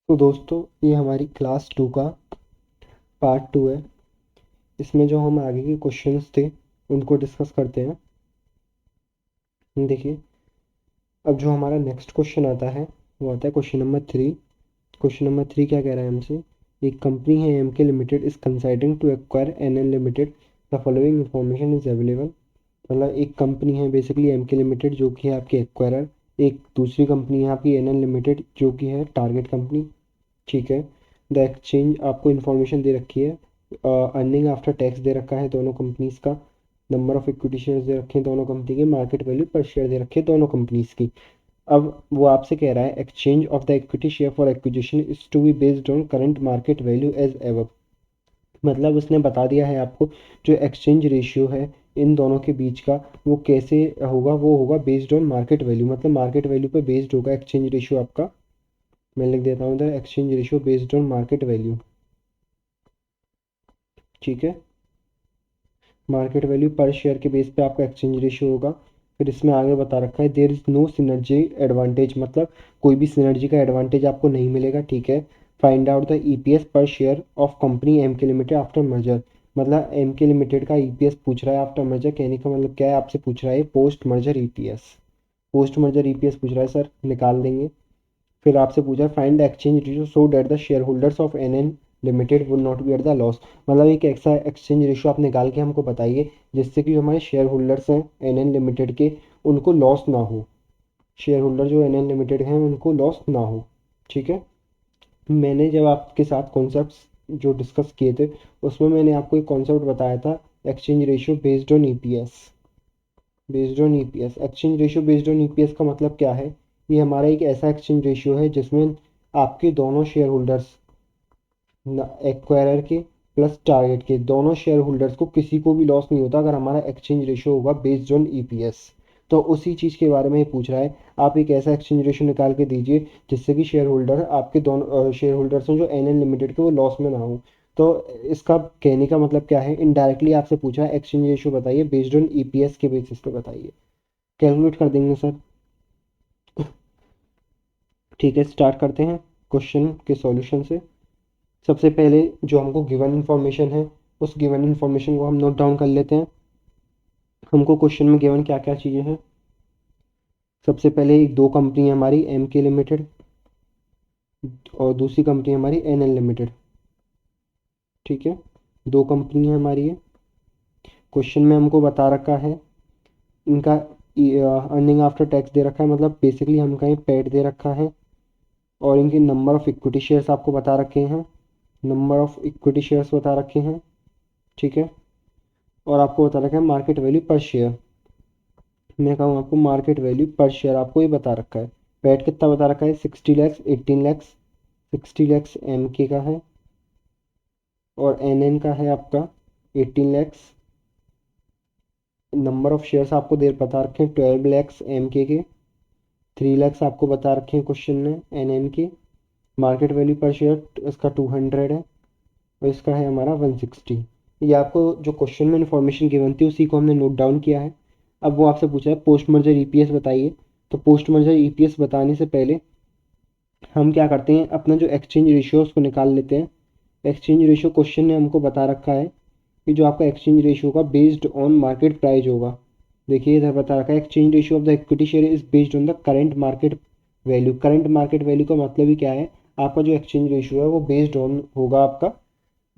तो दोस्तों, ये हमारी क्लास 2 का पार्ट 2 है। इसमें जो हम आगे के क्वेश्चंस थे उनको डिस्कस करते हैं। देखिए, अब जो हमारा नेक्स्ट क्वेश्चन आता है वो आता है क्वेश्चन नंबर 3। क्वेश्चन नंबर 3 क्या कह रहा है हमसे? एक कंपनी है M K limited is considering to acquire N L limited, the following information is available. मतलब एक कंपनी है बेसिकली एम के लिमिटेड जो कि है आपकी एक्वायरर। एक दूसरी कंपनी है आपकी एन एल लिमिटेड जो कि है टारगेट कंपनी। ठीक है। द एक्सचेंज आपको इन्फॉर्मेशन दे रखी है। अर्निंग आफ्टर टैक्स दे रखा है दोनों कंपनीज का। नंबर ऑफ इक्विटी शेयर्स दे रखे हैं दोनों कंपनी के। मार्केट वैल्यू पर शेयर दे रखे हैं दोनों कंपनीज की। अब वो आपसे कह रहा है exchange of the equity share for acquisition is to be based on current market value as ever. मतलब उसने बता दिया है आपको जो एक्सचेंज रेशियो है इन दोनों के बीच का वो कैसे होगा। वो होगा बेस्ड ऑन मार्केट वैल्यू, मतलब मार्केट वैल्यू पे बेस्ड होगा एक्सचेंज रेशियो आपका। मैं लिख देता हूँ इधर, exchange ratio based on market value. ठीक है। मार्केट वैल्यू पर शेयर के बेस पे आपका एक्सचेंज रेशियो होगा। फिर इसमें आगे बता रखा है there is no synergy advantage, मतलब कोई भी सिनर्जी का एडवांटेज आपको नहीं मिलेगा। ठीक है। फाइंड आउट द ईपीएस पर share of company M K limited after merger. मतलब एम के लिमिटेड का ईपीएस पूछ रहा है आफ्टर मर्जर। कहने का मतलब क्या है, आपसे पूछ रहा है post merger EPS. Post merger EPS पूछ रहा है सर, निकाल देंगे। फिर आपसे पूछा find the exchange ratio so that the share holders of N N limited would not be at the loss. मतलब एक ऐसा एक्सचेंज रेशियो आप निकाल के हमको बताइए जिससे कि जो हमारे शेयर होल्डर्स हैं एन एन लिमिटेड के उनको लॉस ना हो। शेयर होल्डर जो एन एन लिमिटेड हैं उनको लॉस ना हो। ठीक है। मैंने जब आपके साथ कॉन्सेप्ट्स जो डिस्कस किए थे उसमें मैंने आपको एक कॉन्सेप्ट बताया था, exchange ratio based on EPS. Based on EPS, exchange ratio based on EPS का मतलब क्या है? ये हमारा एक ऐसा एक्सचेंज रेशियो है जिसमें आपके दोनों शेयर होल्डर्स, एक्वायरर के प्लस टारगेट के दोनों शेयर होल्डर्स को किसी को भी लॉस नहीं होता अगर हमारा एक्सचेंज रेशियो होगा बेस्ड ऑन ईपीएस। तो उसी चीज़ के बारे में ये पूछ रहा है। आप एक ऐसा एक्सचेंज रेशियो निकाल के दीजिए जिससे कि शेयर होल्डर आपके दोनों शेयर होल्डर्स हैं जो एन एन लिमिटेड के वो लॉस में ना हो। तो इसका कहने का मतलब क्या है, इनडायरेक्टली आपसे पूछा है एक्सचेंज रेशियो बताइए बेस्ड ऑन ईपीएस के बेसिस पे बताइए। कैलकुलेट कर देंगे सर। ठीक है, स्टार्ट करते हैं क्वेश्चन के सॉल्यूशन से। सबसे पहले जो हमको गिवन इन्फॉर्मेशन है उस गिवन इन्फॉर्मेशन को हम नोट डाउन कर लेते हैं। हमको क्वेश्चन में गिवन क्या क्या चीज़ें हैं। सबसे पहले एक दो कंपनी है हमारी एम के लिमिटेड और दूसरी कंपनी हमारी एन एल लिमिटेड। ठीक है, दो कंपनी है हमारी ये। क्वेश्चन में हमको बता रखा है इनका अर्निंग आफ्टर टैक्स दे रखा है, मतलब बेसिकली हमका ये पैड दे रखा है। और इनके नंबर ऑफ इक्विटी शेयर्स आपको बता रखे हैं। नंबर ऑफ इक्विटी शेयर्स बता रखे हैं। ठीक है। और आपको बता रखा है मार्केट वैल्यू पर शेयर। मैं कहूँ आपको मार्केट वैल्यू पर शेयर आपको ये बता रखा है। पैट कितना बता रखा है, 60 लैक्स 18 लैक्स। 60 लैक्स एम के का है और एन एन का है आपका 18 लैक्स। नंबर ऑफ शेयर्स आपको देर बता रखे हैं 12 लैक्स एम के। 3 लैक्स आपको बता रखे हैं क्वेश्चन में एन एन के। मार्केट वैल्यू पर शेयर इसका 200 है और इसका है हमारा 160। ये आपको जो क्वेश्चन में इन्फॉर्मेशन गिवन थी उसी को हमने नोट डाउन किया है। अब वो आपसे पूछा है पोस्ट मर्जर ईपीएस बताइए। तो पोस्ट मर्जर ईपीएस बताने से पहले हम क्या करते हैं, अपना जो एक्सचेंज रेशियो उसको निकाल लेते हैं। एक्सचेंज रेशियो क्वेश्चन ने हमको बता रखा है कि जो आपका एक्सचेंज रेशियो होगा बेस्ड ऑन मार्केट प्राइस होगा। देखिए इधर बता रखा है exchange ratio of the equity share is based on the current market value. Current market value का मतलब ही क्या है, आपका जो एक्सचेंज रेशियो है वो बेस्ड ऑन होगा आपका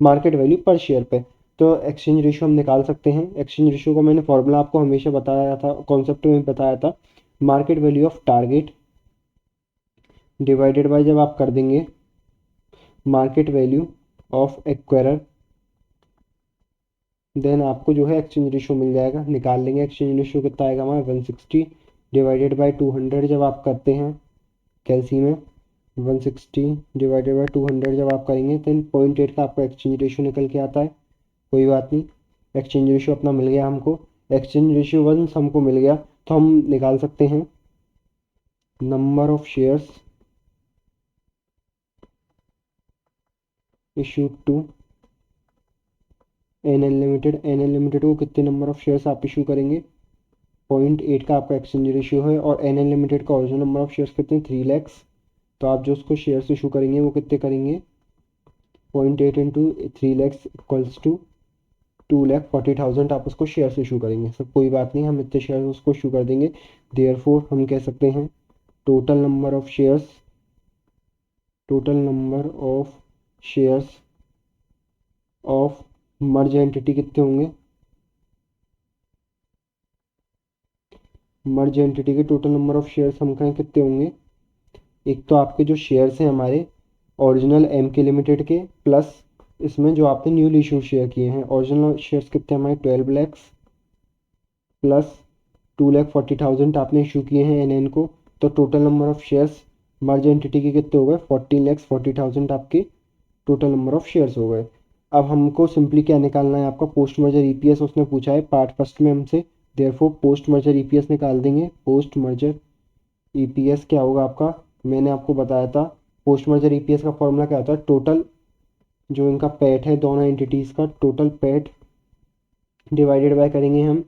मार्केट वैल्यू पर शेयर पे। तो एक्सचेंज रेशियो हम निकाल सकते हैं। एक्सचेंज रेशियो का मैंने फॉर्मूला आपको हमेशा बताया था, कॉन्सेप्ट में बताया था। Market value of target divided by जब आप कर देंगे market value of acquirer, then आपको जो है एक्सचेंज रेशियो मिल जाएगा। निकाल लेंगे एक्सचेंज रेशियो कितना आएगा हमारा 160 डिवाइडेड बाय 200 जब आप करते हैं कैलसी में। 160 डिवाइडेड बाय 200 जब आप करेंगे देन 0.8 का आपका एक्सचेंज रेशियो निकल के आता है। कोई बात नहीं, एक्सचेंज रेशियो अपना मिल गया हमको। एक्सचेंज रेशियो वंस हमको मिल गया तो हम निकाल सकते हैं number of shares issued to N L limited. N L limited को कितने नंबर ऑफ शेयर्स आप इशू करेंगे, 0.8 का आपका एक्सचेंज रेशियो है और एन एल लिमिटेड का ओरिजिनल नंबर ऑफ शेयर्स कितने 3 लैक्स। तो आप जो उसको शेयर इशू करेंगे वो कितने करेंगे, 0.8 इंटू 3 लाख इक्वल्स टू 2,40,000 आप उसको शेयर इशू करेंगे। सब कोई बात नहीं, हम इतने शेयर उसको इशू कर देंगे। देयरफॉर हम कह सकते हैं total number of shares, total number of shares of merge entity कितने होंगे, मर्ज एंटिटी के टोटल नंबर ऑफ शेयर्स हम कहें कितने होंगे। एक तो आपके जो शेयर्स हैं हमारे ओरिजिनल एम के लिमिटेड के, प्लस इसमें जो आपने न्यूली इशू शेयर किए हैं, ओरिजिनल शेयर्स कितने हमारे 12 लैक्स, प्लस 2,40,000 आपने इशू किए हैं एन को, तो total number of shares merge entity के कितने हो गए, 14,40,000 आपके टोटल नंबर ऑफ शेयर्स हो गए। अब हमको सिंपली क्या निकालना है, आपका पोस्ट मर्जर ईपीएस उसने पूछा है पार्ट फर्स्ट में हमसे। देयरफॉर पोस्ट मर्जर ईपीएस निकाल देंगे। पोस्ट मर्जर ईपीएस क्या होगा आपका, मैंने आपको बताया था पोस्ट मर्जर ईपीएस का फॉर्मूला क्या होता है, टोटल जो इनका पैट है दोनों एंटिटीज़ का टोटल पैट डिवाइडेड बाय करेंगे हम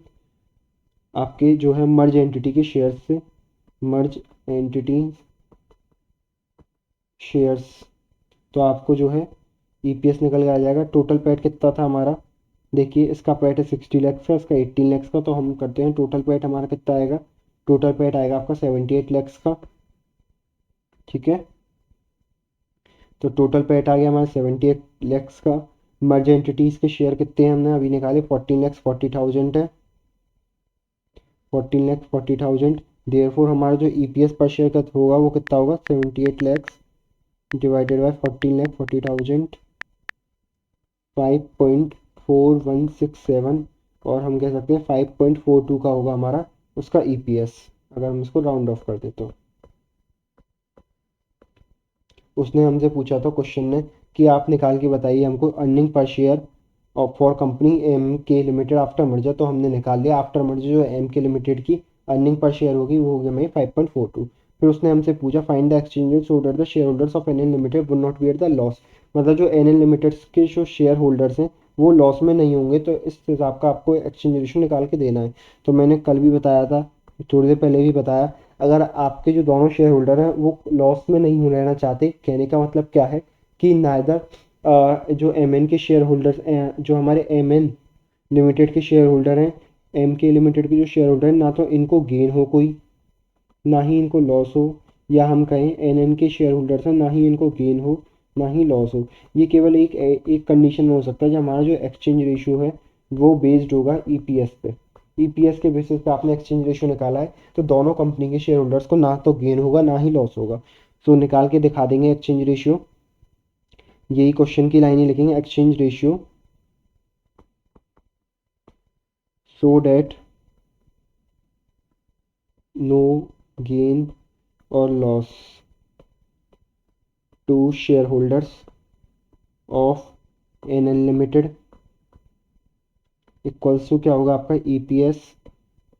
आपके जो है मर्ज एंटिटी के शेयर्स से, मर्ज एंटिटी शेयर्स। तो आपको जो है ईपीएस निकल के आ जाएगा। टोटल पैट कितना था हमारा, देखिए इसका पैट है 60 लैक्स का, इसका 18 लैक्स का, तो हम करते हैं टोटल पैट हमारा कितना आएगा, टोटल पैट आएगा आपका 78 लैक्स का। ठीक है, तो टोटल पैट आ गया हमारा 78 लैक्स का। मर्ज एंटिटीज़ के शेयर कितने हैं हमने अभी निकाले, 14,40,000 है, 14,40,000। देयरफॉर हमारा जो ईपीएस पर शेयर का होगा वो कितना होगा, 78 लैक्स डिवाइडेड बाय 14,40,000, 5.4167, और हम कह सकते हैं 5.42 का होगा हमारा उसका ईपीएस, अगर हम इसको राउंड ऑफ कर दे तो। उसने हमसे पूछा था क्वेश्चन ने कि आप निकाल के बताइए हमको अर्निंग पर शेयर और for company M K limited after merger, तो हमने निकाल लिया आफ्टर मर्जर जो एम के लिमिटेड की अर्निंग पर शेयर होगी वो होगी हमें 5.42। फिर उसने हमसे पूछा find the exchange so that the share holders of N N limited would not be at the loss, मतलब जो एन एन लिमिटेड के जो शेयर होल्डर्स हैं वो लॉस में नहीं होंगे, तो इस हिसाब का आपको एक्सचेंज रेशियो निकाल के देना है। तो मैंने कल भी बताया था, थोड़ी देर पहले भी बताया, अगर आपके जो दोनों शेयर होल्डर हैं वो लॉस में नहीं रहना चाहते, कहने का मतलब क्या है कि नाइदर जो एम एन के शेयर होल्डर्स, जो हमारे एम एन लिमिटेड के शेयर होल्डर हैं, एम के लिमिटेड के जो शेयर होल्डर हैं, ना तो इनको गेन हो कोई, ना ही इनको लॉस हो, या हम कहें एन एन के शेयर होल्डर्स हैं ना ही इनको गेन हो ना ही लॉस हो। ये केवल एक कंडीशन में हो सकता है, जब हमारा जो एक्सचेंज रेशियो है वो बेस्ड होगा ईपीएस पे। ईपीएस के बेसिस पे आपने एक्सचेंज रेशियो निकाला है, तो दोनों कंपनी के शेयर होल्डर्स को ना तो गेन होगा ना ही लॉस होगा। सो निकाल के दिखा देंगे एक्सचेंज रेशियो, यही क्वेश्चन की लाइनें लिखेंगे, exchange ratio so that no gain और loss to share holders of N N limited equals to क्या होगा आपका ईपीएस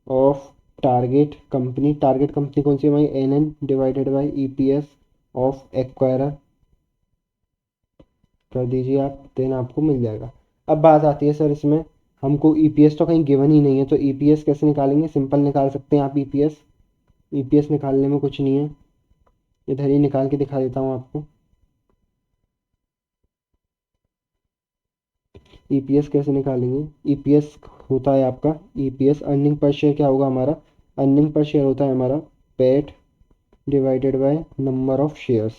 ऑफ टारगेट कंपनी कौन सी है हमारी, N N divided by EPS of acquirer कर दीजिए आप, देन आपको मिल जाएगा। अब बात आती है सर इसमें हमको ईपीएस तो कहीं गिवन ही नहीं है, तो ईपीएस कैसे निकालेंगे, सिंपल निकाल सकते हैं आप ईपीएस, ईपीएस निकालने में कुछ नहीं है, इधर ही निकाल के दिखा देता हूँ आपको। ईपीएस कैसे निकालेंगे, ईपीएस होता है आपका, ईपीएस अर्निंग पर शेयर क्या होगा हमारा, अर्निंग पर शेयर होता है हमारा PAT divided by number of shares.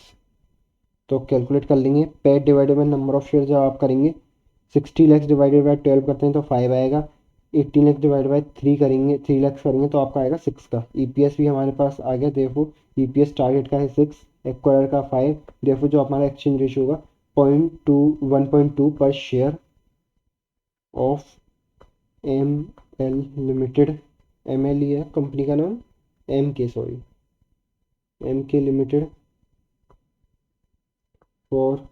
तो कैलकुलेट कर लेंगे, PAT divided by number of share जब आप करेंगे, 60 लैक्स डिवाइडेड बाय 12 करते हैं तो 5 आएगा, 18 लैक्स डिवाइडेड बाय 3 करेंगे, 3 लैक्स करेंगे तो आपका आएगा 6 का। ईपीएस भी हमारे पास आ गया, देयरफॉर ईपीएस टारगेट का है 6, एक्वायर का 5, देयरफॉर जो हमारा एक्सचेंज रेशियो होगा 1.2 पर share of M L limited, M L ही है कंपनी का नाम, M K sorry, M K limited for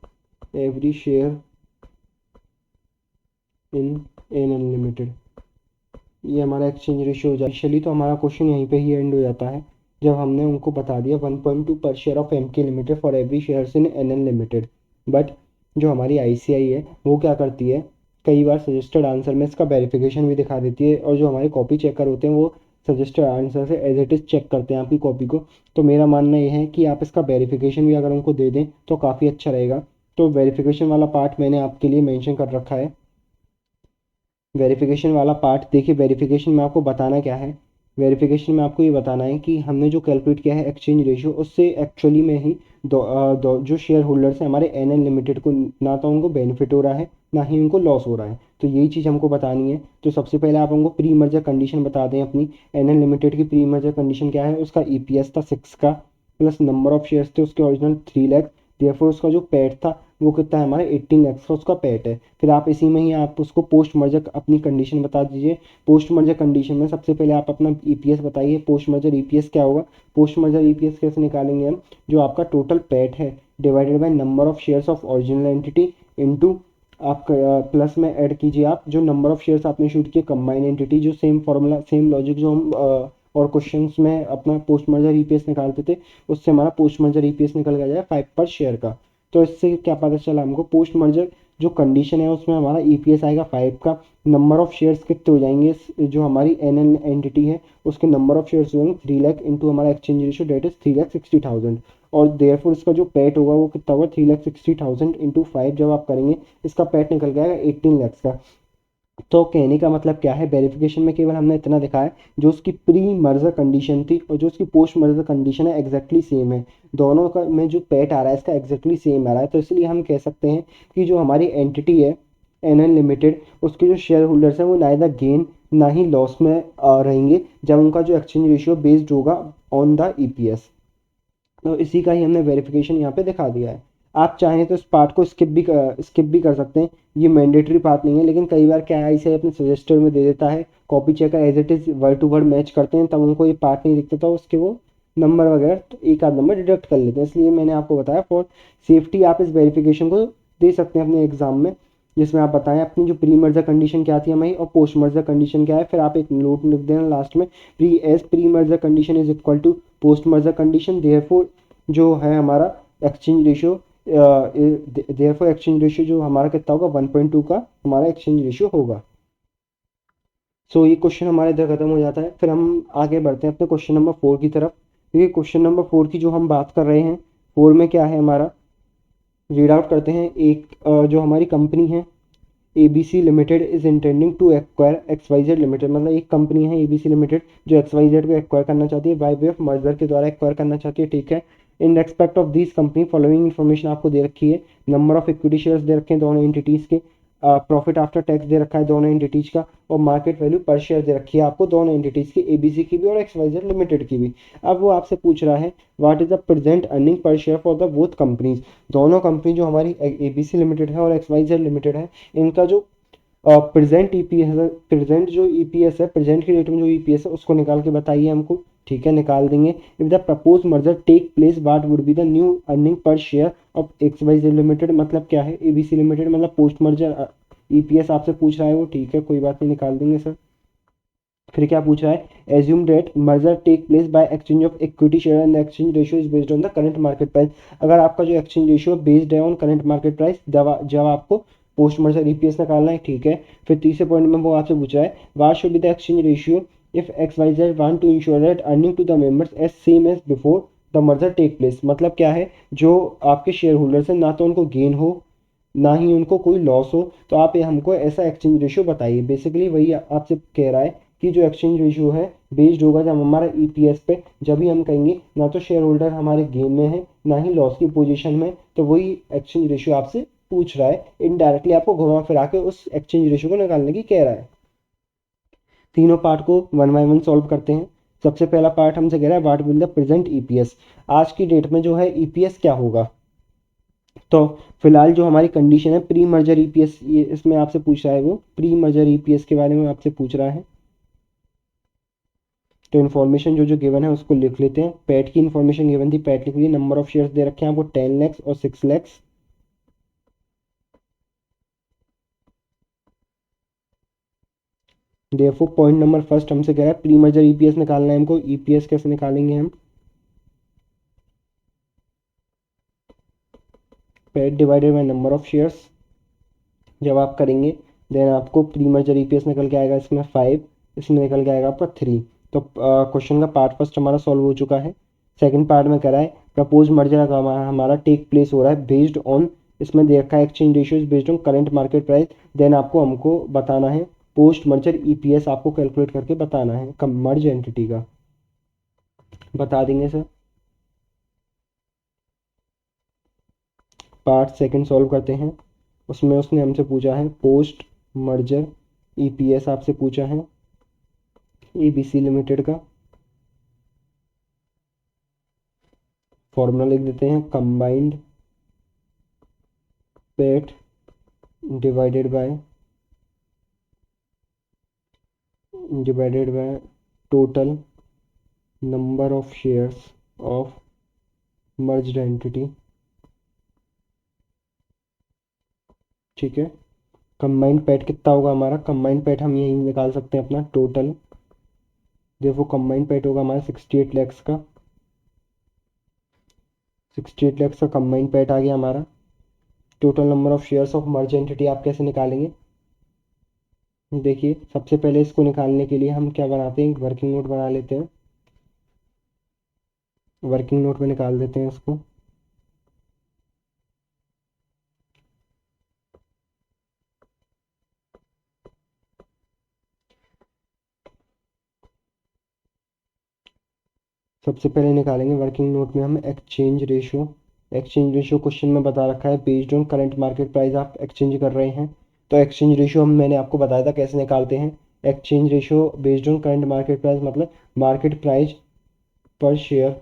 every share in N unlimited. ये हमारा एक्सचेंज रेशियो हो जाए। इनिशियली तो हमारा क्वेश्चन यहीं पे ही एंड हो जाता है, जब हमने उनको बता दिया 1.2 पर share of M K limited for every shares in N N limited. But जो हमारी आईसीआई है वो क्या करती है, कई बार सजेस्टेड आंसर में इसका वेरिफिकेशन भी दिखा देती है, और जो हमारे कॉपी चेकर होते हैं वो सजेस्टेड आंसर से एज इट इज़ चेक करते हैं आपकी कॉपी को। तो मेरा मानना ये है कि आप इसका वेरिफिकेशन भी अगर उनको दे दें तो काफ़ी अच्छा रहेगा। तो वेरिफिकेशन वाला पार्ट मैंने आपके लिए मेंशन कर रखा है। वेरिफिकेशन वाला पार्ट देखिए, वेरिफिकेशन में आपको बताना क्या है, वेरिफिकेशन में आपको ये बताना है कि हमने जो कैलकुलेट किया है एक्सचेंज रेशियो, उससे एक्चुअली में ही जो शेयर होल्डर्स हैं हमारे एनएल लिमिटेड को, ना तो उनको बेनिफिट हो रहा है ना ही उनको लॉस हो रहा है। तो यही चीज़ हमको बतानी है। तो सबसे पहले आप हमको प्री मर्जर कंडीशन बता दें अपनी। एनएल लिमिटेड की प्री मर्जर कंडीशन क्या है, उसका ईपीएस था 6 का, प्लस नंबर ऑफ शेयर्स थे उसके ओरिजिनल 3 लाख। देयरफॉर उसका जो पेड था वो कितना है हमारा 18 लाख का उसका पेट है। फिर आप इसी में ही आप उसको पोस्ट मर्जर अपनी कंडीशन बता दीजिए। पोस्ट मर्जर कंडीशन में सबसे पहले आप अपना ईपीएस बताइए, पोस्ट मर्जर ईपीएस क्या होगा। पोस्ट मर्जर ईपीएस कैसे निकालेंगे हम, जो आपका टोटल पेट है divided by number of shares of original entity into आप प्लस में ऐड कीजिए आप जो नंबर ऑफ शेयर्स आपने शूट किए कंबाइन एंटिटी, जो सेम फॉर्मूला सेम लॉजिक जो हम और क्वेश्चंस में अपना पोस्ट मर्जर ईपीएस निकालते थे, उससे हमारा पोस्ट मर्जर ईपीएस निकल गया जाए 5 पर शेयर का। तो इससे क्या पता चला हमको, पोस्ट मर्जर जो कंडीशन है उसमें हमारा ईपीएस आएगा 5 का। नंबर ऑफ शेयर्स कितने हो जाएंगे, जो हमारी एन एंटिटी है उसके नंबर ऑफ शेयर्स हो जाएंगे 3 लाख इंटू हमारा एक्सचेंज रेशियो डेट इज 3,60,000। और देयरफॉर इसका जो पेट होगा वो कितना होगा 3,60,000 इंटू 5 जब आप करेंगे इसका पेट निकल जाएगा 18 लाख का। तो कहने का मतलब क्या है, वेरिफिकेशन में केवल हमने इतना दिखाया, जो उसकी प्री मर्जर कंडीशन थी और जो उसकी पोस्ट मर्जर कंडीशन है एग्जैक्टली सेम है। दोनों का में जो पेट आ रहा है इसका एग्जैक्टली सेम आ रहा है। तो इसलिए हम कह सकते हैं कि जो हमारी एंटिटी है एनएल लिमिटेड, उसके जो शेयर होल्डर्स हैं वो नाइदर गेन ना ही लॉस में रहेंगे जब उनका जो एक्सचेंज रेशियो बेस्ड होगा ऑन द ईपीएस। तो इसी का ही हमने वेरिफिकेशन यहाँ पे दिखा दिया है। आप चाहें तो इस पार्ट को स्किप भी कर सकते हैं, ये मैंडेटरी पार्ट नहीं है, लेकिन कई बार क्या है इसे अपने सजेस्टर में दे देता है, copy checker as it is word to word match करते हैं, तब उनको ये पार्ट नहीं दिखता था, उसके वो नंबर वगैरह तो एक आध नंबर डिडक्ट कर लेते हैं। इसलिए मैंने आपको बताया फॉर सेफ्टी आप इस वेरिफिकेशन को दे सकते हैं अपने एग्जाम में, जिसमें आप बताएं अपनी जो प्री मर्जर कंडीशन क्या थी हमारी और पोस्ट मर्जर कंडीशन क्या है। फिर आप एक नोट लिख देना लास्ट में, pre merger condition is equal to post merger condition, therefore जो है हमारा exchange ratio, therefore exchange ratio जो हमारा कितना होगा 1.2 का हमारा एक्सचेंज रेशियो होगा। सो ये क्वेश्चन हमारे इधर खत्म हो जाता है। फिर हम आगे बढ़ते हैं अपने क्वेश्चन नंबर 4 की तरफ। क्योंकि क्वेश्चन नंबर 4 की जो हम बात कर रहे हैं, 4 में क्या है हमारा, रीड आउट करते हैं। एक जो हमारी कंपनी है ABC limited is intending to acquire XYZ limited, मतलब एक कंपनी है एबीसी लिमिटेड जो एक्सवाईजेड को एक्वायर करना चाहती है, बाय वे ऑफ मर्जर के द्वारा एक्वायर करना चाहती है, ठीक है। In respect of this company following information आपको दे रखी है, नंबर ऑफ इक्विटी शेयर्स दे रखे हैं दोनों एंटिटीज़ के, प्रॉफिट आफ्टर टैक्स दे रखा है दोनों एंटिटीज़ का, और मार्केट वैल्यू पर शेयर दे रखी है आपको दोनों एंटिटीज़ की, एबीसी की भी और एक्सवाईजेड लिमिटेड की भी। अब वो आपसे पूछ रहा है what is the present earning per share for the both companies, दोनों कंपनी जो हमारी एबीसी लिमिटेड है और एक्सवाईजेड लिमिटेड है, इनका जो प्रेजेंट ईपीएस है, प्रेजेंट जो ईपीएस है, प्रेजेंट की डेट में जो ईपीएस है उसको निकाल के बताइए हमको, ठीक है, निकाल देंगे। If the propose merger take place what would be the new earning per share of XYZ limited, मतलब क्या है एबीसी लिमिटेड, मतलब पोस्ट मर्जर ईपीएस आपसे पूछ रहा है वो, ठीक है कोई बात नहीं, निकाल देंगे सर। फिर क्या पूछ रहा है, assume that merger take place by exchange of equity share and the exchange ratio is based on the current market price. अगर आपका जो एक्सचेंज रेशियो बेस्ड है ऑन करंट मार्केट प्राइस, जब आपको पोस्ट मर्जर ईपीएस निकालना है, ठीक है। फिर तीसरे पॉइंट में वो आपसे पूछ रहा है what should be the exchange ratio if X Y Z want to ensure that earning to the members as same as before the merger take place, मतलब क्या है, जो आपके शेयर होल्डर्स हैं ना तो उनको गेन हो ना ही उनको कोई लॉस हो, तो आप ये हमको ऐसा एक्सचेंज रेशियो बताइए। बेसिकली वही आपसे कह रहा है कि जो एक्सचेंज रेशियो है बेस्ड होगा जब हमारा ईपीएस पे, जब भी हम कहेंगे ना तो शेयर होल्डर हमारे गेन में है ना ही लॉस की पोजीशन में, तो वही एक्सचेंज रेशियो आपसे पूछ रहा है, इनडायरेक्टली आपको घुमा फिरा के उस एक्सचेंज रेशियो को निकालने की कह रहा है। तीनों पार्ट को वन बाय वन सॉल्व करते हैं। सबसे पहला पार्ट हमसे कह रहा है what will the present EPS, आज की डेट में जो है ईपीएस क्या होगा। तो फिलहाल जो हमारी कंडीशन है प्री मर्जर ईपीएस, ये इसमें आपसे पूछ रहा है, वो प्री मर्जर ईपीएस के बारे में आपसे पूछ रहा है। तो इन्फॉर्मेशन जो जो गिवन है उसको लिख लेते हैं। पैट की इन्फॉर्मेशन गिवन थी, पैट लिख ली। नंबर ऑफ शेयर्स दे रखे हैं आपको 10 लाख और 6 lakh. Therefore point number first हमसे कह रहा है प्री मर्जर ईपीएस निकालना है हमको। ईपीएस कैसे निकालेंगे हम, PAT divided by number of shares जब आप करेंगे, देन आपको प्री मर्जर ईपीएस निकल के आएगा इसमें 5, इसमें निकल के आएगा आपका 3। तो क्वेश्चन का पार्ट फर्स्ट हमारा सॉल्व हो चुका है। सेकंड पार्ट में कह रहा है प्रपोज मर्जर का हमारा टेक प्लेस हो रहा है बेस्ड ऑन, इसमें दे रखा है exchange ratio based on current market price. Then आपको हमको बताना है पोस्ट मर्जर ईपीएस, आपको कैलकुलेट करके बताना है मर्ज एंटिटी का। बता देंगे सर। पार्ट सेकंड सॉल्व करते हैं। उसमें उसने हमसे पूछा है पोस्ट मर्जर ईपीएस आपसे पूछा है एबीसी लिमिटेड का। फॉर्मूला लिख देते हैं combined pet divided by total number of shares of merged entity. ठीक है। कंबाइंड पेट कितना होगा हमारा, कंबाइंड पेट हम यही निकाल सकते हैं अपना टोटल। देखो कंबाइंड पेट होगा हमारा 68 लैक्स का, 68 लैक्स का कंबाइंड पेट आ गया हमारा। Total number of shares of merge entity आप कैसे निकालेंगे, देखिए सबसे पहले इसको निकालने के लिए हम क्या बनाते हैं, एक वर्किंग नोट बना लेते हैं। वर्किंग नोट में निकाल देते हैं इसको। सबसे पहले निकालेंगे वर्किंग नोट में हम exchange ratio. Exchange ratio question में बता रखा है based on current market price आप एक्सचेंज कर रहे हैं। तो एक्सचेंज रेशो हम मैंने आपको बताया था कैसे निकालते हैं। Exchange ratio based on current market price मतलब market price per share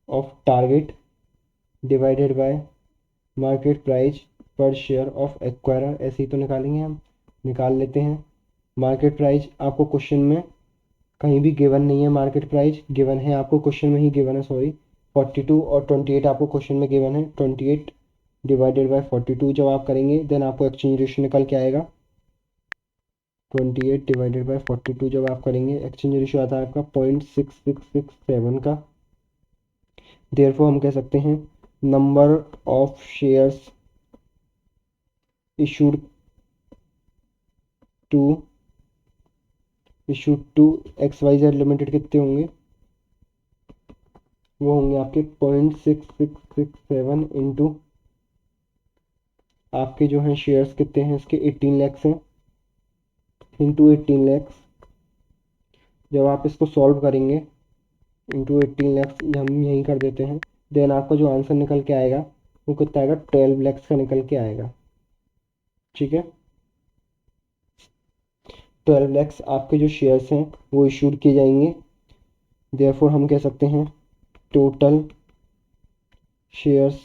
of target divided bye market price per share of acquirer, ऐसे ही तो निकालेंगे हम। निकाल लेते हैं। मार्केट प्राइस आपको क्वेश्चन में कहीं भी गिवन नहीं है, मार्केट प्राइस गिवन है आपको क्वेश्चन में ही गिवन है, सॉरी 42 और 28 आपको क्वेश्चन में गिवन है। 28 डिवाइडेड बाय 42 जब आप करेंगे देन आपको एक्सचेंज रेशियो निकल के आएगा। 28 डिवाइडेड बाय 42 जब आप करेंगे एक्सचेंज रेशियो आता है आपका 0.6667 का। देयरफॉर हम कह सकते हैं number of shares issued to X Y Z limited कितने होंगे, वो होंगे आपके 0.6667 इंटू आपके जो हैं शेयर्स कितने हैं इसके 18 लैक्स हैं, इंटू 18 लैक्स। जब आप इसको सॉल्व करेंगे इंटू 18 लैक्स हम यहीं कर देते हैं। देन आपका जो आंसर निकल के आएगा वो कितना आएगा, 12 लैक्स का निकल के आएगा। ठीक है। 12 लैक्स आपके जो शेयर्स हैं वो इशूड किए जाएंगे। देयरफॉर हम कह सकते हैं total shares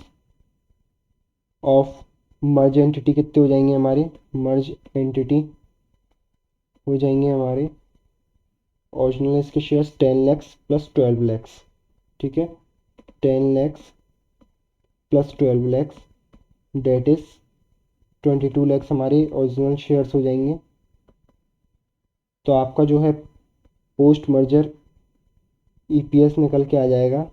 of merge entity कितने हो जाएंगे हमारे, मर्ज एंटिटी हो जाएंगे हमारे ओरिजिनल इसके शेयर्स 10 लैक्स प्लस 12 लैक्स। ठीक है। 10 lakhs plus 12 lakhs that is 22 lakhs हमारे ओरिजिनल शेयर्स हो जाएंगे। तो आपका जो है पोस्ट मर्जर ईपीएस निकल के आ जाएगा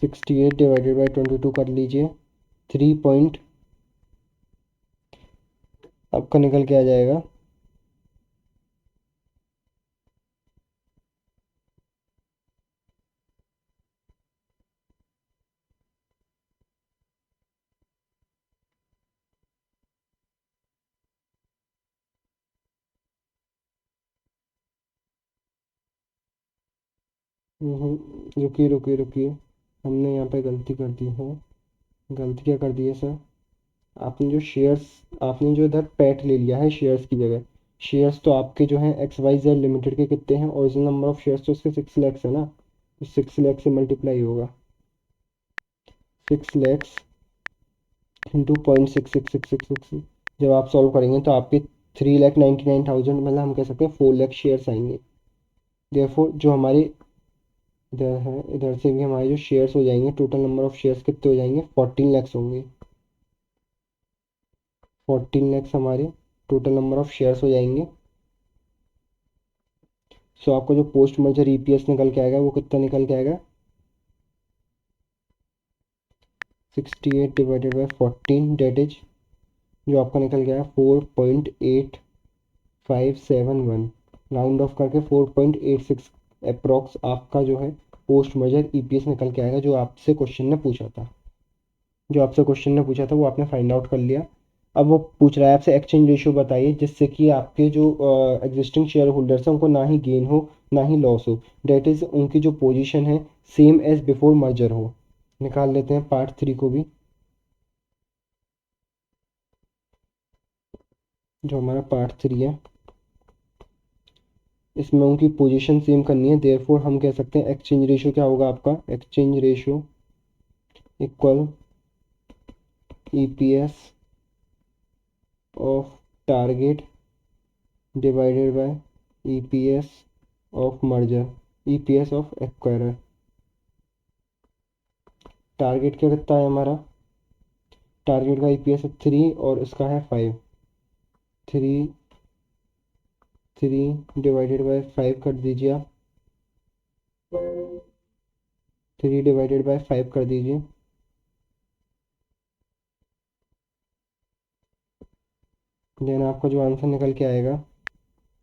68 डिवाइडेड बाई 22 कर लीजिए 3 पॉइंट आपका निकल के आ जाएगा। रुकिए रुकिए रुकिए, हमने यहाँ पे गलती कर दी है। गलती क्या कर दी है सर, आपने जो शेयर्स, आपने जो इधर पैट ले लिया है शेयर्स की जगह। शेयर्स तो आपके जो हैं एक्स वाई जेड लिमिटेड के कितने हैं, ओरिजिनल नंबर ऑफ शेयर्स तो उसके 6 लैक्स है ना, तो 6 लैक्स से मल्टीप्लाई होगा। 6 लैक्स इंटू 0.6666 जब आप सॉल्व करेंगे तो आपके 3,99,000 मतलब हम कह सकते हैं 4 लैक्स शेयर्स आएंगे। देयरफॉर जो हमारे इधर है इधर से भी हमारे जो शेयर्स हो जाएंगे, टोटल नंबर ऑफ शेयर्स कितने हो जाएंगे, 14 लैक्स होंगे। 14 लैक्स हमारे टोटल नंबर ऑफ शेयर्स हो जाएंगे। सो आपका जो पोस्ट मर्जर ईपीएस निकल के आएगा वो कितना निकल के आएगा, 68 डिवाइडेड बाई 14 डेट इज जो आपका निकल गया 4.8571। राउंड ऑफ करके 4.86 अप्रॉक्स आपका जो है पोस्ट मर्जर ईपीएस निकल के आएगा, जो आपसे क्वेश्चन ने पूछा था वो आपने फाइंड आउट कर लिया। अब वो पूछ रहा है आपसे एक्सचेंज रेशियो बताइए जिससे कि आपके जो एग्जिस्टिंग शेयर होल्डर्स हैं उनको ना ही गेन हो ना ही लॉस हो, डेट इज़ उनकी जो पोजीशन है सेम एज बिफोर मर्जर हो। निकाल लेते हैं पार्ट 3 को भी, जो हमारा पार्ट 3 है इसमें उनकी पोजीशन सेम करनी है। देयरफॉर हम कह सकते हैं एक्सचेंज रेशियो क्या होगा आपका, exchange ratio equal EPS of target divided bye EPS of merger, EPS of acquirer. Target क्या कितना है हमारा, टारगेट का ईपीएस है 3 और इसका है 5। 3 डिवाइडेड बाय 5 कर दीजिए आप, 3 डिवाइडेड बाय 5 कर दीजिए। देन आपका जो आंसर निकल के आएगा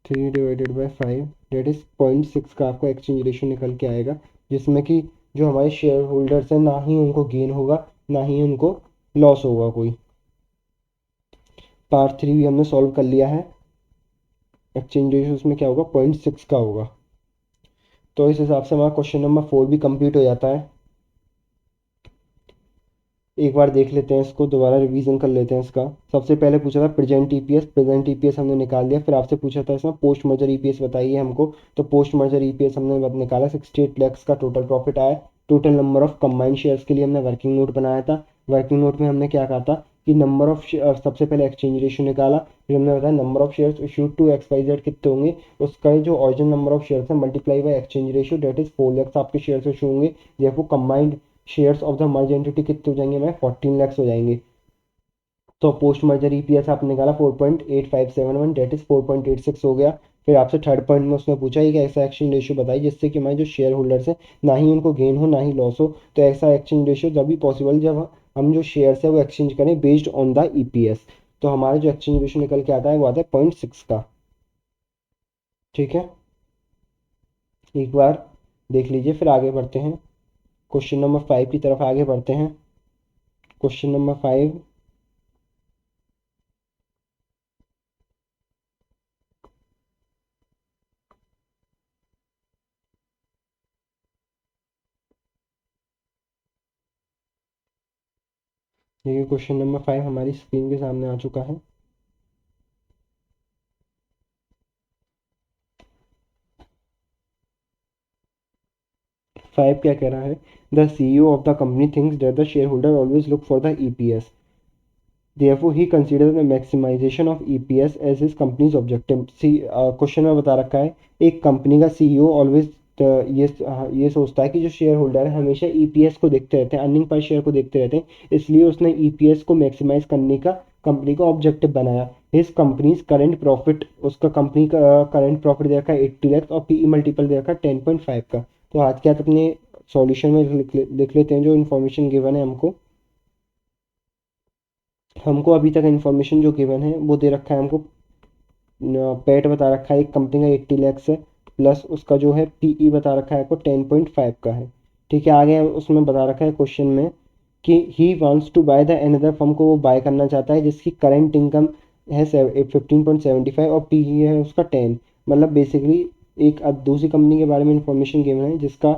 3 डिवाइडेड बाय 5 डेट इज़ 0.6 का आपका एक्सचेंज रेशियो निकल के आएगा, जिसमें कि जो हमारे शेयर होल्डर्स हैं ना ही उनको गेन होगा ना ही उनको लॉस होगा कोई। पार्ट 3 भी हमने सॉल्व कर लिया है। एक्सचेंज रेशियो उसमें क्या होगा 0.6 का होगा। तो इस हिसाब से हमारा क्वेश्चन नंबर 4 भी कंप्लीट हो जाता है। एक बार देख लेते हैं इसको, दोबारा रिवीजन कर लेते हैं इसका। सबसे पहले पूछा था प्रेजेंट ईपीएस, प्रेजेंट ईपीएस हमने निकाल दिया। फिर आपसे पूछा था इसमें पोस्ट मर्जर ईपीएस बताइए हमको, तो पोस्ट मर्जर ईपीएस हमने निकाला 68 लैक्स का टोटल प्रॉफिट आया। Total number of combined shares के लिए हमने वर्किंग नोट बनाया था। वर्किंग नोट में हमने क्या कहा था कि नंबर ऑफ, सबसे पहले एक्सचेंज रेशियो निकाला, फिर हमने बताया number of shares issued to XYZ कितने होंगे, उसका जो ओरिजिनल नंबर ऑफ शेयर्स है multiply by exchange ratio that is 4 lakhs आपके शेयर्स इशू होंगे। देखो combined shares of the merge entity कितने हो जाएंगे हमारे 14 लैक्स हो जाएंगे। तो पोस्ट मर्जर ईपीएस आपने निकाला 4.8571 डेट इज 4.86 हो गया। फिर आपसे थर्ड पॉइंट में उसने पूछा है कि ऐसा एक्सचेंज रेशियो बताइए जिससे कि हमारे जो शेयर होल्डर्स हैं ना ही उनको गेन हो ना ही लॉस हो। तो ऐसा एक्सचेंज रेशियो जब भी पॉसिबल जब हम जो शेयर्स है वो एक्सचेंज करें बेस्ड ऑन द ईपीएस। तो हमारा जो एक्सचेंज रेशियो निकल के आता है वो आता है 0.6 का। ठीक है, एक बार देख लीजिए फिर आगे बढ़ते हैं। क्वेश्चन नंबर 5 की तरफ आगे बढ़ते हैं। क्वेश्चन नंबर 5, देखिए क्वेश्चन नंबर 5 हमारी स्क्रीन के सामने आ चुका है। 5 क्या कह रहा है, the CEO of the company thinks that the share holder always look for the EPS, therefore he considers the maximization of EPS as his company's objective। C question में बता रखा है एक कंपनी का सीईओ ऑलवेज ये सोचता है कि जो शेयर होल्डर है हमेशा ईपीएस को देखते रहते हैं, अर्निंग पर शेयर को देखते रहते हैं, इसलिए उसने ईपीएस को मैक्सिमाइज करने का कंपनी का ऑब्जेक्टिव बनाया। हिज कंपनीज करेंट प्रॉफिट, उसका कंपनी का करेंट प्रॉफिट दे रखा है 80 लैक्स और पीई मल्टीपल दे रखा है 10.5 का। तो आज क्या अपने सॉल्यूशन में लिख लेते हैं जो इन्फॉर्मेशन गिवन है हमको। हमको अभी तक इन्फॉर्मेशन जो गिवन है वो दे रखा है हमको, पेट बता रखा है एक कंपनी का 80 लैक्स है, प्लस उसका जो है पीई बता रखा है आपको 10.5 का है। ठीक है, आगे उसमें बता रखा है क्वेश्चन में कि he wants to buy the another firm, को वो बाय करना चाहता है जिसकी करंट इनकम है 15.75 और पीई है उसका 10। मतलब बेसिकली एक अब दूसरी कंपनी के बारे में इंफॉर्मेशन गिवन है जिसका